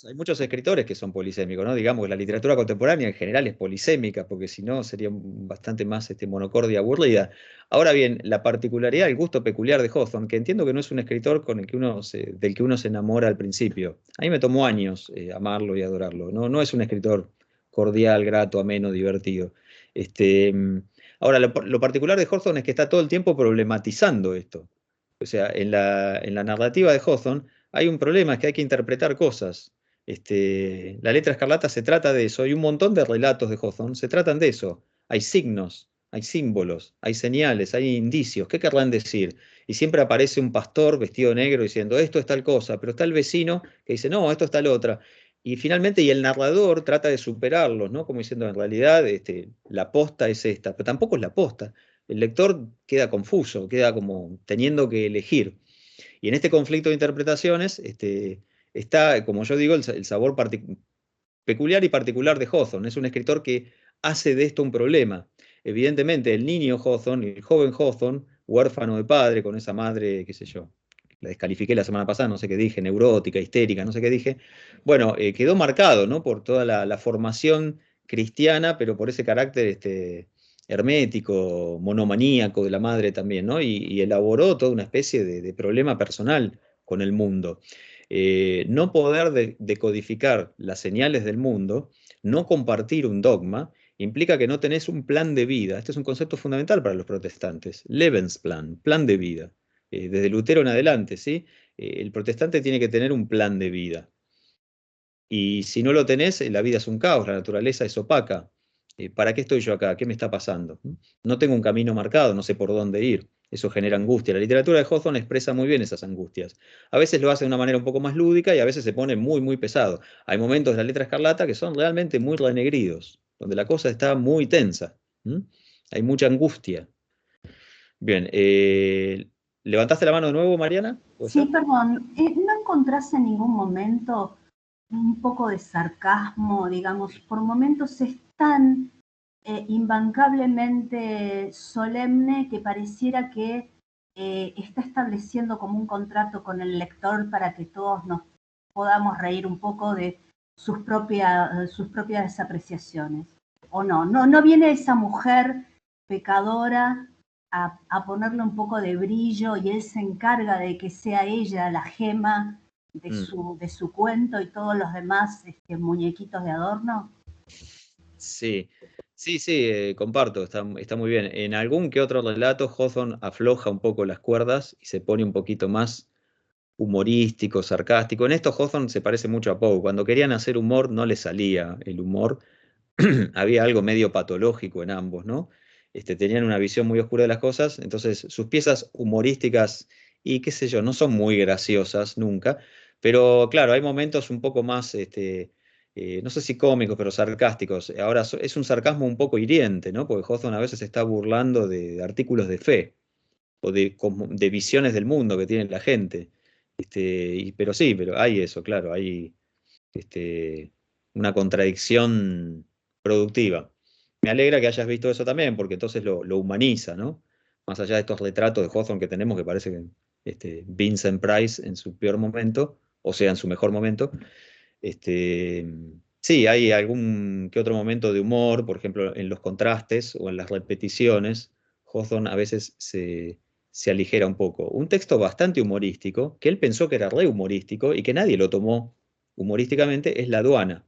hay muchos escritores que son polisémicos, ¿no? Digamos que la literatura contemporánea en general es polisémica, porque si no sería bastante más monocordia aburrida. Ahora bien, la particularidad, el gusto peculiar de Hawthorne, que entiendo que no es un escritor del que uno se enamora al principio. A mí me tomó años amarlo y adorarlo. No es un escritor cordial, grato, ameno, divertido. Ahora, lo particular de Hawthorne es que está todo el tiempo problematizando esto. O sea, en la narrativa de Hawthorne hay un problema, es que hay que interpretar cosas. La letra escarlata se trata de eso, y un montón de relatos de Hawthorne se tratan de eso. Hay signos, hay símbolos, hay señales, hay indicios. ¿Qué querrán decir? Y siempre aparece un pastor vestido de negro diciendo, esto es tal cosa, pero está el vecino que dice, no, esto es tal otra. Y finalmente, y el narrador trata de superarlos, ¿no? Como diciendo, en realidad, la posta es esta, pero tampoco es la posta. El lector queda confuso, queda como teniendo que elegir. Y en este conflicto de interpretaciones está, como yo digo, el sabor peculiar y particular de Hawthorne. Es un escritor que hace de esto un problema. Evidentemente, el niño Hawthorne, el joven Hawthorne, huérfano de padre, con esa madre, qué sé yo, la descalifiqué la semana pasada, no sé qué dije, neurótica, histérica, no sé qué dije, bueno, quedó marcado, ¿no? Por toda la formación cristiana, pero por ese carácter hermético, monomaníaco de la madre también, ¿no? Y elaboró toda una especie de problema personal con el mundo. No poder decodificar las señales del mundo, no compartir un dogma, implica que no tenés un plan de vida. Este es un concepto fundamental para los protestantes. Lebensplan, plan de vida. Desde Lutero en adelante, ¿sí? El protestante tiene que tener un plan de vida. Y si no lo tenés, la vida es un caos, la naturaleza es opaca. ¿Para qué estoy yo acá? ¿Qué me está pasando? No tengo un camino marcado, no sé por dónde ir. Eso genera angustia. La literatura de Hawthorne expresa muy bien esas angustias. A veces lo hace de una manera un poco más lúdica y a veces se pone muy, muy pesado. Hay momentos de la letra escarlata que son realmente muy renegridos, donde la cosa está muy tensa. Hay mucha angustia. Bien, ¿levantaste la mano de nuevo, Mariana? Sí, perdón. ¿No encontrás en ningún momento un poco de sarcasmo, digamos? Por momentos es tan imbancablemente solemne que pareciera que está estableciendo como un contrato con el lector para que todos nos podamos reír un poco de sus propias apreciaciones. ¿O no? No viene esa mujer pecadora a ponerle un poco de brillo y él se encarga de que sea ella la gema de su cuento y todos los demás muñequitos de adorno? Sí, sí, comparto, está muy bien. En algún que otro relato, Hawthorne afloja un poco las cuerdas y se pone un poquito más humorístico, sarcástico. En esto Hawthorne se parece mucho a Poe. Cuando querían hacer humor no le salía el humor. Había algo medio patológico en ambos, ¿no? Tenían una visión muy oscura de las cosas, entonces sus piezas humorísticas y qué sé yo, no son muy graciosas nunca, pero claro, hay momentos un poco más, no sé si cómicos, pero sarcásticos. Ahora, es un sarcasmo un poco hiriente, ¿no? Porque Hawthorne a veces se está burlando de artículos de fe o de visiones del mundo que tiene la gente. Pero sí, pero hay eso, claro, hay una contradicción productiva. Me alegra que hayas visto eso también, porque entonces lo humaniza, ¿no? Más allá de estos retratos de Hawthorne que tenemos, que parece que Vincent Price en su peor momento, o sea, en su mejor momento, sí, hay algún que otro momento de humor, por ejemplo, en los contrastes o en las repeticiones. Hawthorne a veces se aligera un poco. Un texto bastante humorístico, que él pensó que era re humorístico y que nadie lo tomó humorísticamente, es La Aduana.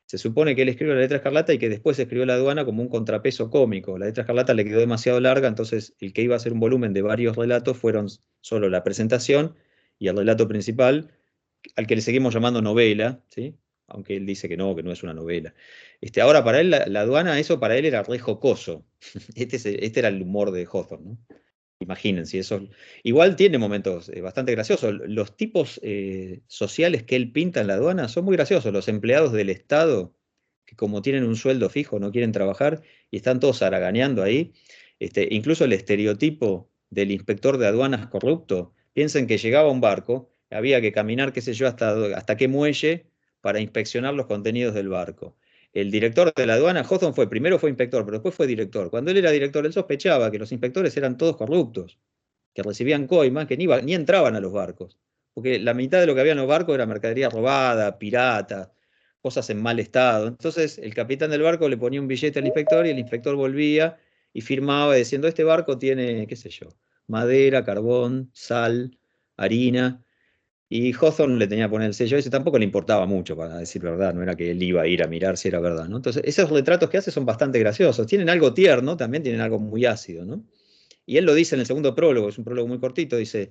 Se supone que él escribió La Letra Escarlata y que después escribió La Aduana como un contrapeso cómico. La Letra Escarlata le quedó demasiado larga, entonces el que iba a ser un volumen de varios relatos fueron solo la presentación y el relato principal, al que le seguimos llamando novela, ¿sí? Aunque él dice que no es una novela. Ahora, para él, la Aduana, eso para él era re jocoso. Este era el humor de Hawthorne, ¿no? Imagínense, eso. Igual tiene momentos bastante graciosos. Los tipos sociales que él pinta en La Aduana son muy graciosos. Los empleados del Estado, que como tienen un sueldo fijo, no quieren trabajar y están todos haraganeando ahí. Incluso el estereotipo del inspector de aduanas corrupto. Piensen que llegaba un barco, había que caminar, qué sé yo, hasta qué muelle para inspeccionar los contenidos del barco. El director de la aduana, Hawthorne primero fue inspector, pero después fue director. Cuando él era director, él sospechaba que los inspectores eran todos corruptos, que recibían coimas, que ni entraban a los barcos. Porque la mitad de lo que había en los barcos era mercadería robada, pirata, cosas en mal estado. Entonces el capitán del barco le ponía un billete al inspector y el inspector volvía y firmaba diciendo, este barco tiene, qué sé yo, madera, carbón, sal, harina. Y Hawthorne le tenía que poner el sello ese, tampoco le importaba mucho, para decir verdad, no era que él iba a ir a mirar si era verdad, ¿no? Entonces, esos retratos que hace son bastante graciosos, tienen algo tierno, también tienen algo muy ácido, ¿no? Y él lo dice en el segundo prólogo, es un prólogo muy cortito, dice,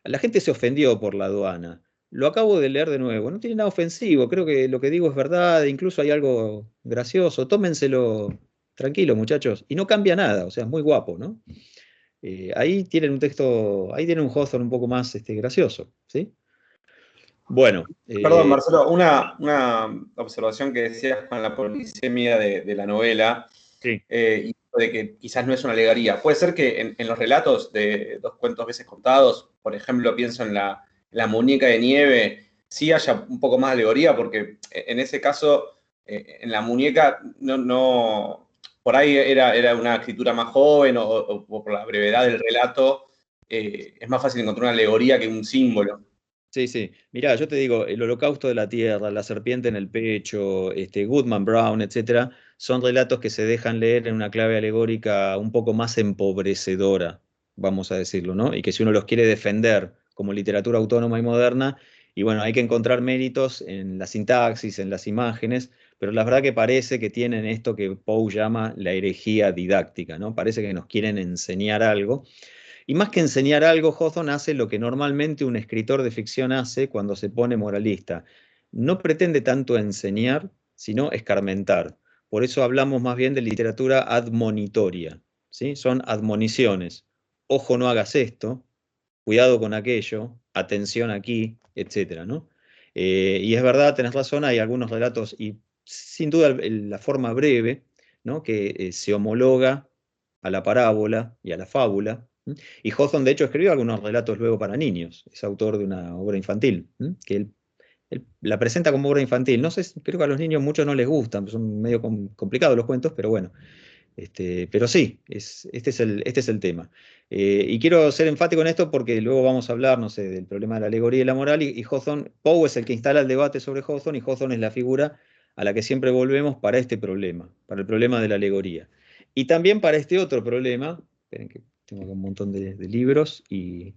la gente se ofendió por La Aduana, lo acabo de leer de nuevo, no tiene nada ofensivo, creo que lo que digo es verdad, incluso hay algo gracioso, tómenselo tranquilo, muchachos, y no cambia nada, o sea, es muy guapo, ¿no? Ahí tienen un texto, ahí tienen un Hawthorne un poco más Perdón, gracioso, ¿sí? Bueno. Marcelo, una observación que decías con la polisemia de la novela, sí. Y de que quizás no es una alegoría. Puede ser que en los relatos de Dos cuentos veces contados, por ejemplo, pienso en la muñeca de nieve, sí haya un poco más de alegoría, porque en ese caso, en la muñeca, no por ahí era una escritura más joven o por la brevedad del relato, es más fácil encontrar una alegoría que un símbolo. Sí, sí. Mirá, yo te digo, El Holocausto de la Tierra, La Serpiente en el Pecho, Goodman Brown, etcétera, son relatos que se dejan leer en una clave alegórica un poco más empobrecedora, vamos a decirlo, ¿no? Y que si uno los quiere defender como literatura autónoma y moderna, y bueno, hay que encontrar méritos en la sintaxis, en las imágenes, pero la verdad que parece que tienen esto que Poe llama la herejía didáctica, ¿no? Parece que nos quieren enseñar algo. Y más que enseñar algo, Hawthorne hace lo que normalmente un escritor de ficción hace cuando se pone moralista. No pretende tanto enseñar, sino escarmentar. Por eso hablamos más bien de literatura admonitoria, ¿sí? Son admoniciones. Ojo, no hagas esto, cuidado con aquello, atención aquí, etcétera, ¿no? Y es verdad, tenés razón, hay algunos relatos, y sin duda la forma breve, ¿no? Que se homologa a la parábola y a la fábula. Y Hawthorne, de hecho, escribió algunos relatos luego para niños. Es autor de una obra infantil, que él la presenta como obra infantil. No sé, creo que a los niños muchos no les gustan, son medio complicados los cuentos, pero bueno. Pero sí, este es el tema. Y quiero ser enfático en esto porque luego vamos a hablar, no sé, del problema de la alegoría y la moral, y Hawthorne, Poe es el que instala el debate sobre Hawthorne, y Hawthorne es la figura a la que siempre volvemos para este problema, para el problema de la alegoría. Y también para este otro problema, esperen que tengo acá un montón de libros y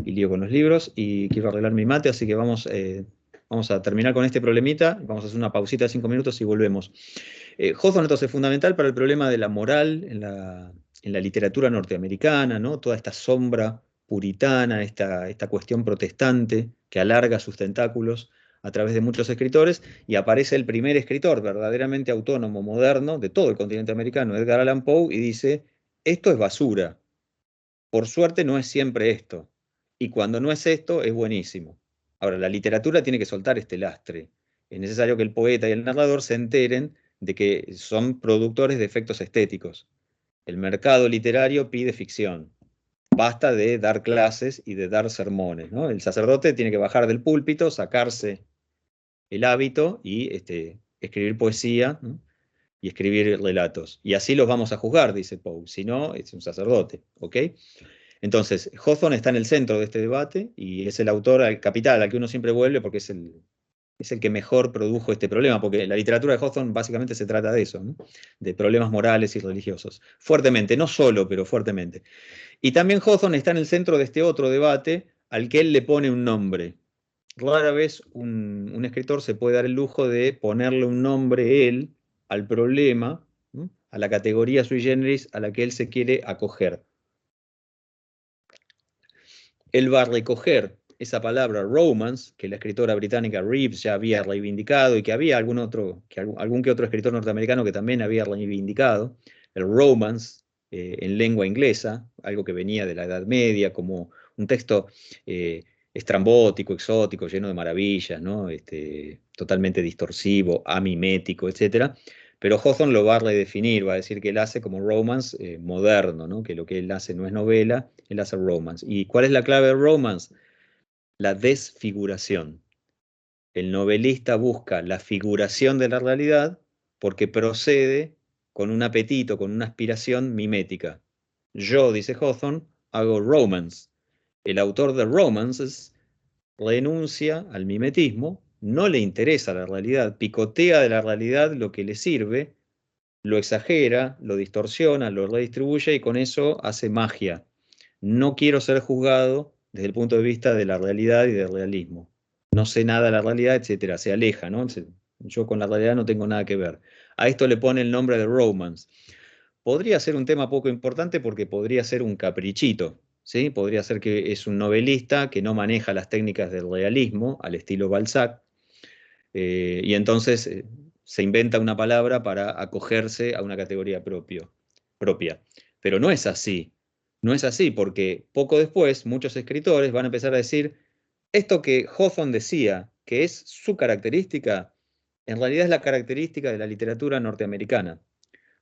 lío con los libros y quiero arreglar mi mate, así que vamos a terminar con este problemita, vamos a hacer una pausita de 5 minutos y volvemos. Hawthorne entonces es fundamental para el problema de la moral en la literatura norteamericana, ¿no? Toda esta sombra puritana, esta cuestión protestante que alarga sus tentáculos a través de muchos escritores, y aparece el primer escritor verdaderamente autónomo, moderno, de todo el continente americano, Edgar Allan Poe, y dice, esto es basura, por suerte no es siempre esto, y cuando no es esto, es buenísimo. Ahora, la literatura tiene que soltar este lastre, es necesario que el poeta y el narrador se enteren de que son productores de efectos estéticos. El mercado literario pide ficción. Basta de dar clases y de dar sermones, ¿no? El sacerdote tiene que bajar del púlpito, sacarse el hábito y escribir poesía, ¿no? Y escribir relatos. Y así los vamos a juzgar, dice Poe. Si no, es un sacerdote, ¿ok? Entonces, Hawthorne está en el centro de este debate y es el autor capital al que uno siempre vuelve porque es el que mejor produjo este problema, porque la literatura de Hawthorne básicamente se trata de eso, ¿no? De problemas morales y religiosos. Fuertemente, no solo, pero fuertemente. Y también Hawthorne está en el centro de este otro debate al que él le pone un nombre. Rara vez un escritor se puede dar el lujo de ponerle un nombre él al problema, ¿no? A la categoría sui generis a la que él se quiere acoger. Él va a recoger esa palabra romance, que la escritora británica Reeves ya había reivindicado y que había algún que otro escritor norteamericano que también había reivindicado, el romance en lengua inglesa, algo que venía de la Edad Media, como un texto estrambótico, exótico, lleno de maravillas, ¿no? Totalmente distorsivo, amimético, etc. Pero Hawthorne lo va a redefinir, va a decir que él hace como romance moderno, ¿no? Que lo que él hace no es novela, él hace romance. ¿Y cuál es la clave del romance? La desfiguración. El novelista busca la figuración de la realidad porque procede con un apetito, con una aspiración mimética. Yo, dice Hawthorne, hago romance. El autor de romances renuncia al mimetismo, no le interesa la realidad, picotea de la realidad lo que le sirve, lo exagera, lo distorsiona, lo redistribuye y con eso hace magia. No quiero ser juzgado desde el punto de vista de la realidad y del realismo. No sé nada de la realidad, etcétera. Se aleja, ¿no? Yo con la realidad no tengo nada que ver. A esto le pone el nombre de romance. Podría ser un tema poco importante porque podría ser un caprichito, ¿sí? Podría ser que es un novelista que no maneja las técnicas del realismo al estilo Balzac, y entonces se inventa una palabra para acogerse a una categoría propia. Pero no es así. No es así porque poco después muchos escritores van a empezar a decir esto que Hawthorne decía, que es su característica, en realidad es la característica de la literatura norteamericana.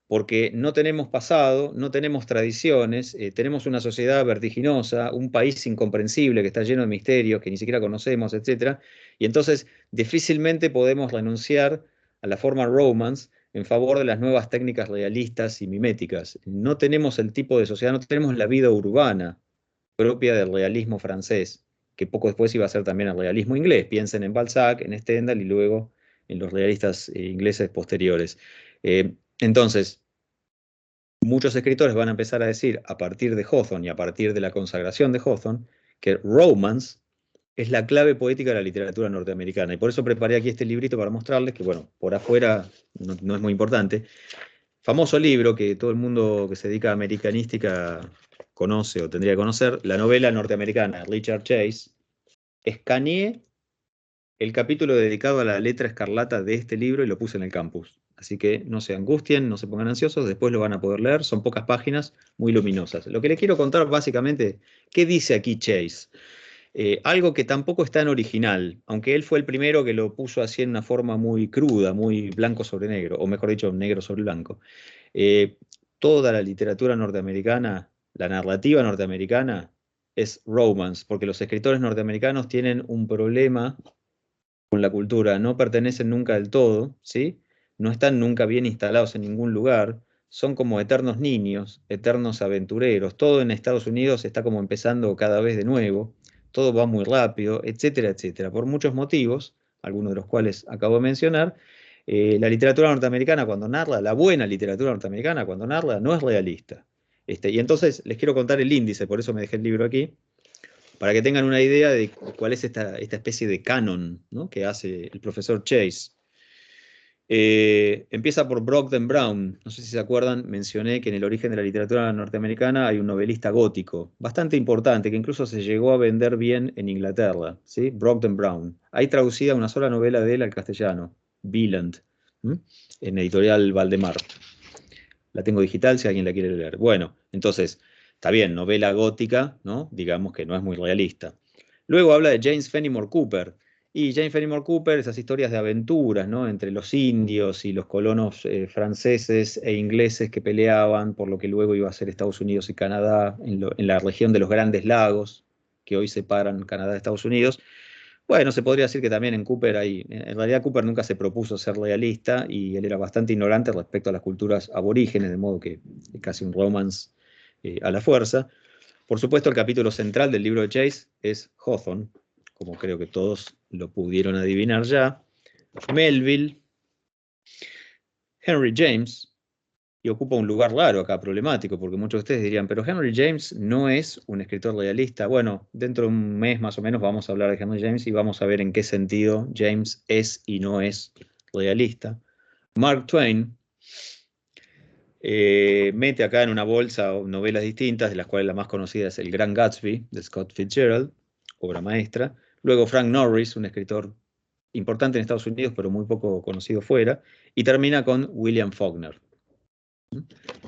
Porque no tenemos pasado, no tenemos tradiciones, tenemos una sociedad vertiginosa, un país incomprensible que está lleno de misterios que ni siquiera conocemos, etc. Y entonces difícilmente podemos renunciar a la forma romance en favor de las nuevas técnicas realistas y miméticas. No tenemos el tipo de sociedad, no tenemos la vida urbana propia del realismo francés, que poco después iba a ser también el realismo inglés. Piensen en Balzac, en Stendhal y luego en los realistas ingleses posteriores. Entonces, muchos escritores van a empezar a decir, a partir de Hawthorne y a partir de la consagración de Hawthorne, que romance es la clave poética de la literatura norteamericana. Y por eso preparé aquí este librito para mostrarles que, bueno, por afuera no es muy importante. Famoso libro que todo el mundo que se dedica a americanística conoce o tendría que conocer, la novela norteamericana Richard Chase. Escaneé el capítulo dedicado a la letra escarlata de este libro y lo puse en el campus. Así que no se angustien, no se pongan ansiosos, después lo van a poder leer, son pocas páginas muy luminosas. Lo que les quiero contar básicamente, ¿qué dice aquí Chase? Algo que tampoco es tan original, aunque él fue el primero que lo puso así en una forma muy cruda, muy blanco sobre negro, o mejor dicho, negro sobre blanco. Toda la literatura norteamericana, la narrativa norteamericana, es romance, porque los escritores norteamericanos tienen un problema con la cultura, no pertenecen nunca del todo, ¿sí? No están nunca bien instalados en ningún lugar, son como eternos niños, eternos aventureros, todo en Estados Unidos está como empezando cada vez de nuevo, todo va muy rápido, etcétera, etcétera, por muchos motivos, algunos de los cuales acabo de mencionar, La literatura norteamericana cuando narra, la buena literatura norteamericana cuando narra, no es realista. Y entonces les quiero contar el índice, por eso me dejé el libro aquí, para que tengan una idea de cuál es esta especie de canon, ¿no?, que hace el profesor Chase. Empieza por Brockden Brown. No sé si se acuerdan, mencioné que en el origen de la literatura norteamericana hay un novelista gótico, bastante importante, que incluso se llegó a vender bien en Inglaterra, ¿sí? Brockden Brown. Hay traducida una sola novela de él al castellano, Wieland, en editorial Valdemar. La tengo digital si alguien la quiere leer. Bueno, entonces, está bien, novela gótica, ¿no? Digamos que no es muy realista. Luego habla de James Fenimore Cooper. Y James Fenimore Cooper, esas historias de aventuras, ¿no?, entre los indios y los colonos franceses e ingleses que peleaban por lo que luego iba a ser Estados Unidos y Canadá, en la región de los Grandes Lagos, que hoy separan Canadá de Estados Unidos. Bueno, se podría decir que también en Cooper en realidad Cooper nunca se propuso ser realista y él era bastante ignorante respecto a las culturas aborígenes, de modo que es casi un romance a la fuerza. Por supuesto, el capítulo central del libro de Chase es Hawthorne, como creo que todos lo pudieron adivinar ya, Melville, Henry James, y ocupa un lugar raro acá, problemático, porque muchos de ustedes dirían, pero Henry James no es un escritor realista. Bueno, dentro de un mes más o menos vamos a hablar de Henry James y vamos a ver en qué sentido James es y no es realista. Mark Twain mete acá en una bolsa novelas distintas, de las cuales la más conocida es El Gran Gatsby, de Scott Fitzgerald, obra maestra. Luego Frank Norris, un escritor importante en Estados Unidos, pero muy poco conocido fuera. Y termina con William Faulkner.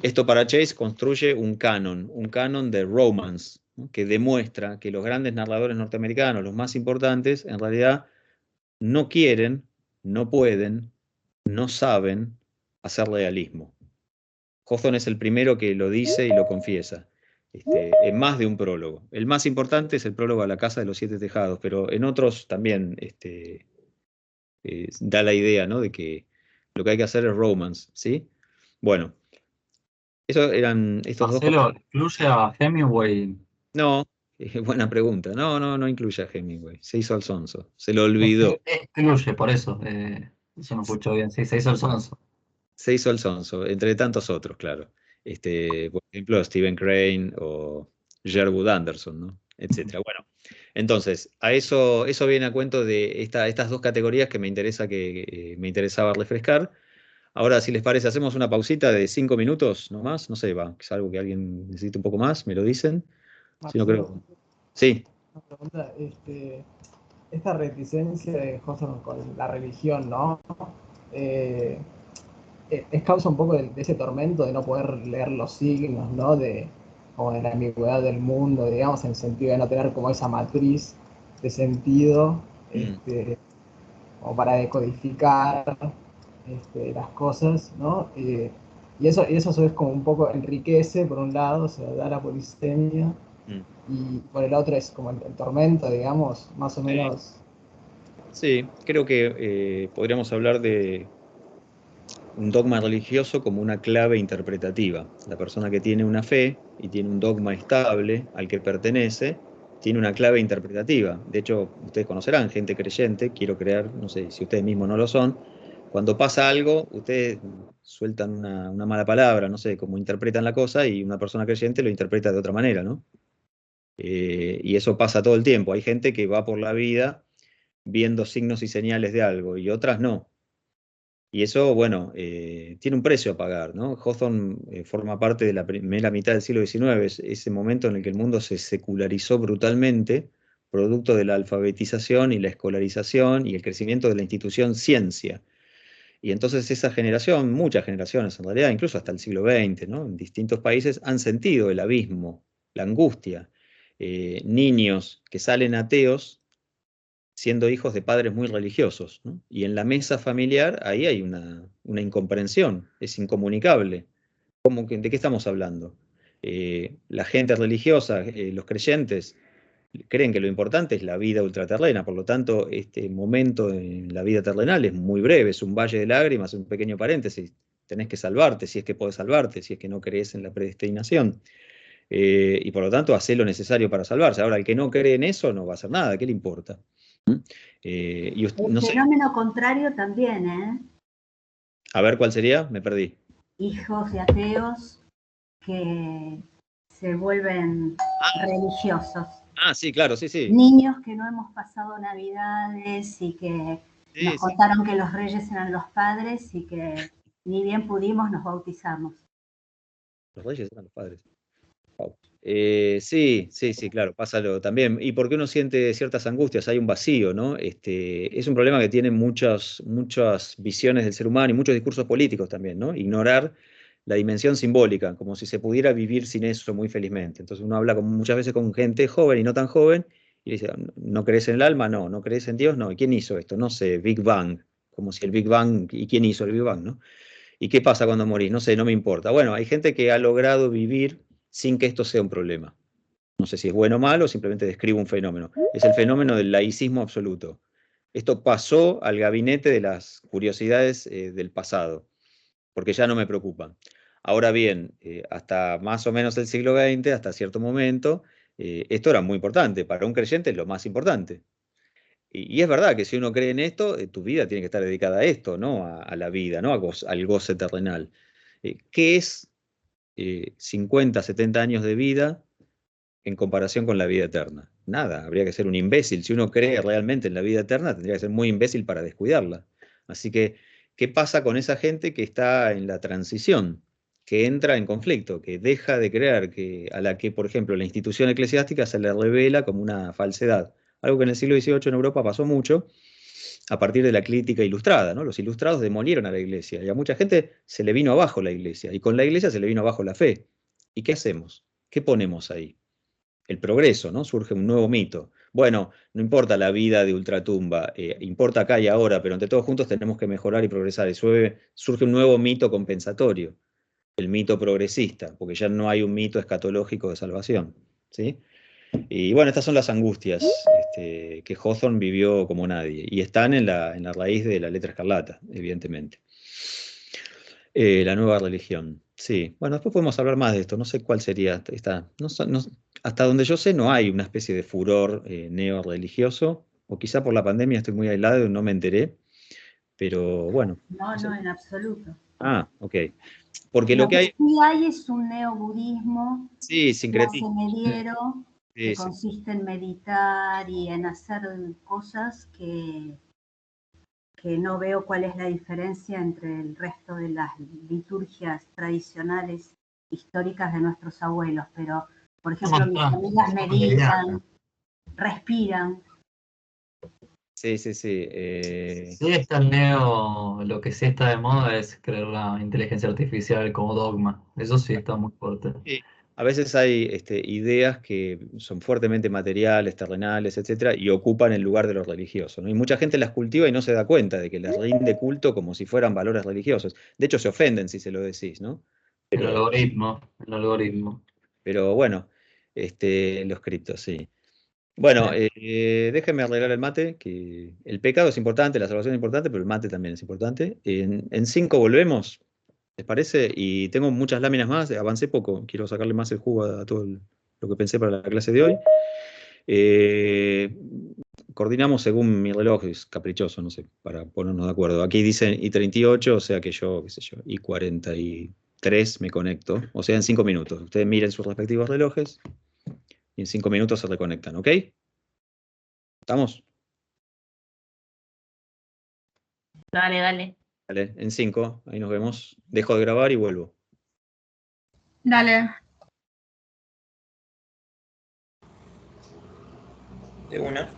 Esto para Chase construye un canon de romance, ¿no?, que demuestra que los grandes narradores norteamericanos, los más importantes, en realidad no quieren, no pueden, no saben hacer realismo. Hawthorne es el primero que lo dice y lo confiesa, en más de un prólogo. El más importante es el prólogo a La Casa de los Siete Tejados, pero en otros también da la idea, ¿no?, de que lo que hay que hacer es romance, ¿sí? Bueno, eso eran estos Marcelo, dos. ¿incluye a Hemingway? No, buena pregunta. No incluye a Hemingway. Se hizo al sonso. Se lo olvidó. Excluye, por eso. Eso me escuchó bien. Sí, se hizo el sonso. Se hizo al sonso, entre tantos otros, claro. Por ejemplo, Stephen Crane o Sherwood Anderson, ¿no?, etcétera. Bueno, entonces, eso viene a cuento de estas dos categorías que me interesaba refrescar. Ahora, si les parece, hacemos una pausita de 5 minutos nomás. No sé, es algo que alguien necesite un poco más, me lo dicen. Si no, creo. Sí. Una pregunta, esta reticencia de Hawthorne con la religión, ¿no? Es causa un poco de ese tormento de no poder leer los signos, ¿no? Como de la ambigüedad del mundo, digamos, en el sentido de no tener como esa matriz de sentido, como para decodificar las cosas, ¿no? Y eso a su vez como un poco enriquece, por un lado, se da la polisemia, y por el otro es como el tormento, digamos, más o menos. Sí, creo que podríamos hablar de un dogma religioso como una clave interpretativa. La persona que tiene una fe y tiene un dogma estable al que pertenece, tiene una clave interpretativa. De hecho, ustedes conocerán gente creyente, quiero creer, no sé si ustedes mismos no lo son. Cuando pasa algo, ustedes sueltan una mala palabra, no sé cómo interpretan la cosa, y una persona creyente lo interpreta de otra manera, ¿no? Y eso pasa todo el tiempo. Hay gente que va por la vida viendo signos y señales de algo, y otras no. Y eso, bueno, tiene un precio a pagar, ¿no? Hawthorne forma parte de la primera mitad del siglo XIX, ese momento en el que el mundo se secularizó brutalmente, producto de la alfabetización y la escolarización y el crecimiento de la institución ciencia. Y entonces esa generación, muchas generaciones en realidad, incluso hasta el siglo XX, ¿no?, en distintos países han sentido el abismo, la angustia. Niños que salen ateos siendo hijos de padres muy religiosos, ¿no? Y en la mesa familiar ahí hay una incomprensión, es incomunicable. ¿De qué estamos hablando? La gente religiosa, los creyentes, creen que lo importante es la vida ultraterrena, por lo tanto, este momento en la vida terrenal es muy breve, es un valle de lágrimas, un pequeño paréntesis, tenés que salvarte, si es que podés salvarte, si es que no crees en la predestinación. Y por lo tanto, hace lo necesario para salvarse. Ahora, el que no cree en eso no va a hacer nada, ¿qué le importa? El fenómeno contrario también, ¿eh? A ver, ¿cuál sería? Me perdí. Hijos de ateos que se vuelven religiosos. Ah, sí, claro, sí, sí. Niños que no hemos pasado Navidades y que Sí, nos sí. contaron que los reyes eran los padres y que ni bien pudimos nos bautizamos. Los reyes eran los padres. Wow. Sí, sí, sí, claro, pásalo también. ¿Y por qué uno siente ciertas angustias? Hay un vacío, ¿no? Es un problema que tienen muchas visiones del ser humano y muchos discursos políticos también, ¿no? Ignorar la dimensión simbólica, como si se pudiera vivir sin eso muy felizmente. Entonces uno habla muchas veces con gente joven y no tan joven y dice, ¿no crees en el alma? No. ¿No crees en Dios? No. ¿Y quién hizo esto? No sé, Big Bang. Como si el Big Bang, ¿y quién hizo el Big Bang, no? ¿Y qué pasa cuando morís? No sé, no me importa. Bueno, hay gente que ha logrado vivir sin que esto sea un problema. No sé si es bueno o malo, simplemente describo un fenómeno. Es el fenómeno del laicismo absoluto. Esto pasó al gabinete de las curiosidades del pasado, porque ya no me preocupan. Ahora bien, hasta más o menos el siglo XX, hasta cierto momento, esto era muy importante. Para un creyente es lo más importante. Y es verdad que si uno cree en esto, tu vida tiene que estar dedicada a esto, ¿no? A la vida, ¿no? Al goce terrenal. ¿Qué es 50, 70 años de vida en comparación con la vida eterna? Nada, habría que ser un imbécil. Si uno cree realmente en la vida eterna, tendría que ser muy imbécil para descuidarla. Así que, ¿qué pasa con esa gente que está en la transición, que entra en conflicto, que deja de creer, a la que, por ejemplo, la institución eclesiástica se le revela como una falsedad? Algo que en el siglo XVIII en Europa pasó mucho a partir de la crítica ilustrada, ¿no? Los ilustrados demolieron a la iglesia y a mucha gente se le vino abajo la iglesia y con la iglesia se le vino abajo la fe. ¿Y qué hacemos? ¿Qué ponemos ahí? El progreso, ¿no? Surge un nuevo mito. Bueno, no importa la vida de ultratumba, importa acá y ahora, pero entre todos juntos tenemos que mejorar y progresar. Y surge un nuevo mito compensatorio, el mito progresista, porque ya no hay un mito escatológico de salvación, ¿sí? Y bueno, estas son las angustias que Hawthorne vivió como nadie, y están en la raíz de la letra escarlata, evidentemente. La nueva religión. Sí, bueno, después podemos hablar más de esto. No sé cuál sería esta. Hasta donde yo sé, no hay una especie de furor neo-religioso, o quizá por la pandemia estoy muy aislado y no me enteré, pero bueno. No, no, en absoluto. Ah, ok. Porque Lo lo que hay. sí hay es un neobudismo Sí, sincretismo. mediero, que Sí, sí. consiste en meditar y en hacer cosas que no veo cuál es la diferencia entre el resto de las liturgias tradicionales históricas de nuestros abuelos, pero, por ejemplo, mis amigas meditan, respiran. Sí, sí, sí. Sí, está el neo, lo que sí está de moda es creer la inteligencia artificial como dogma. Eso sí está muy fuerte. Sí. A veces hay ideas que son fuertemente materiales, terrenales, etcétera, y ocupan el lugar de lo religioso, ¿no? Y mucha gente las cultiva y no se da cuenta de que les rinde culto como si fueran valores religiosos. De hecho, se ofenden si se lo decís, ¿no? El algoritmo. Pero bueno, los criptos, sí. Bueno, déjenme arreglar el mate, que el pecado es importante, la salvación es importante, pero el mate también es importante. En 5 volvemos. ¿Les parece? Y tengo muchas láminas más, avancé poco, quiero sacarle más el jugo a todo lo que pensé para la clase de hoy. Coordinamos según mi reloj, es caprichoso, no sé, para ponernos de acuerdo. Aquí dicen I38, o sea que yo, qué sé yo, I43 me conecto, o sea, en 5 minutos. Ustedes miren sus respectivos relojes y en 5 minutos se reconectan, ¿ok? ¿Estamos? Dale, dale. Dale, en 5, ahí nos vemos. Dejo de grabar y vuelvo. Dale. De una.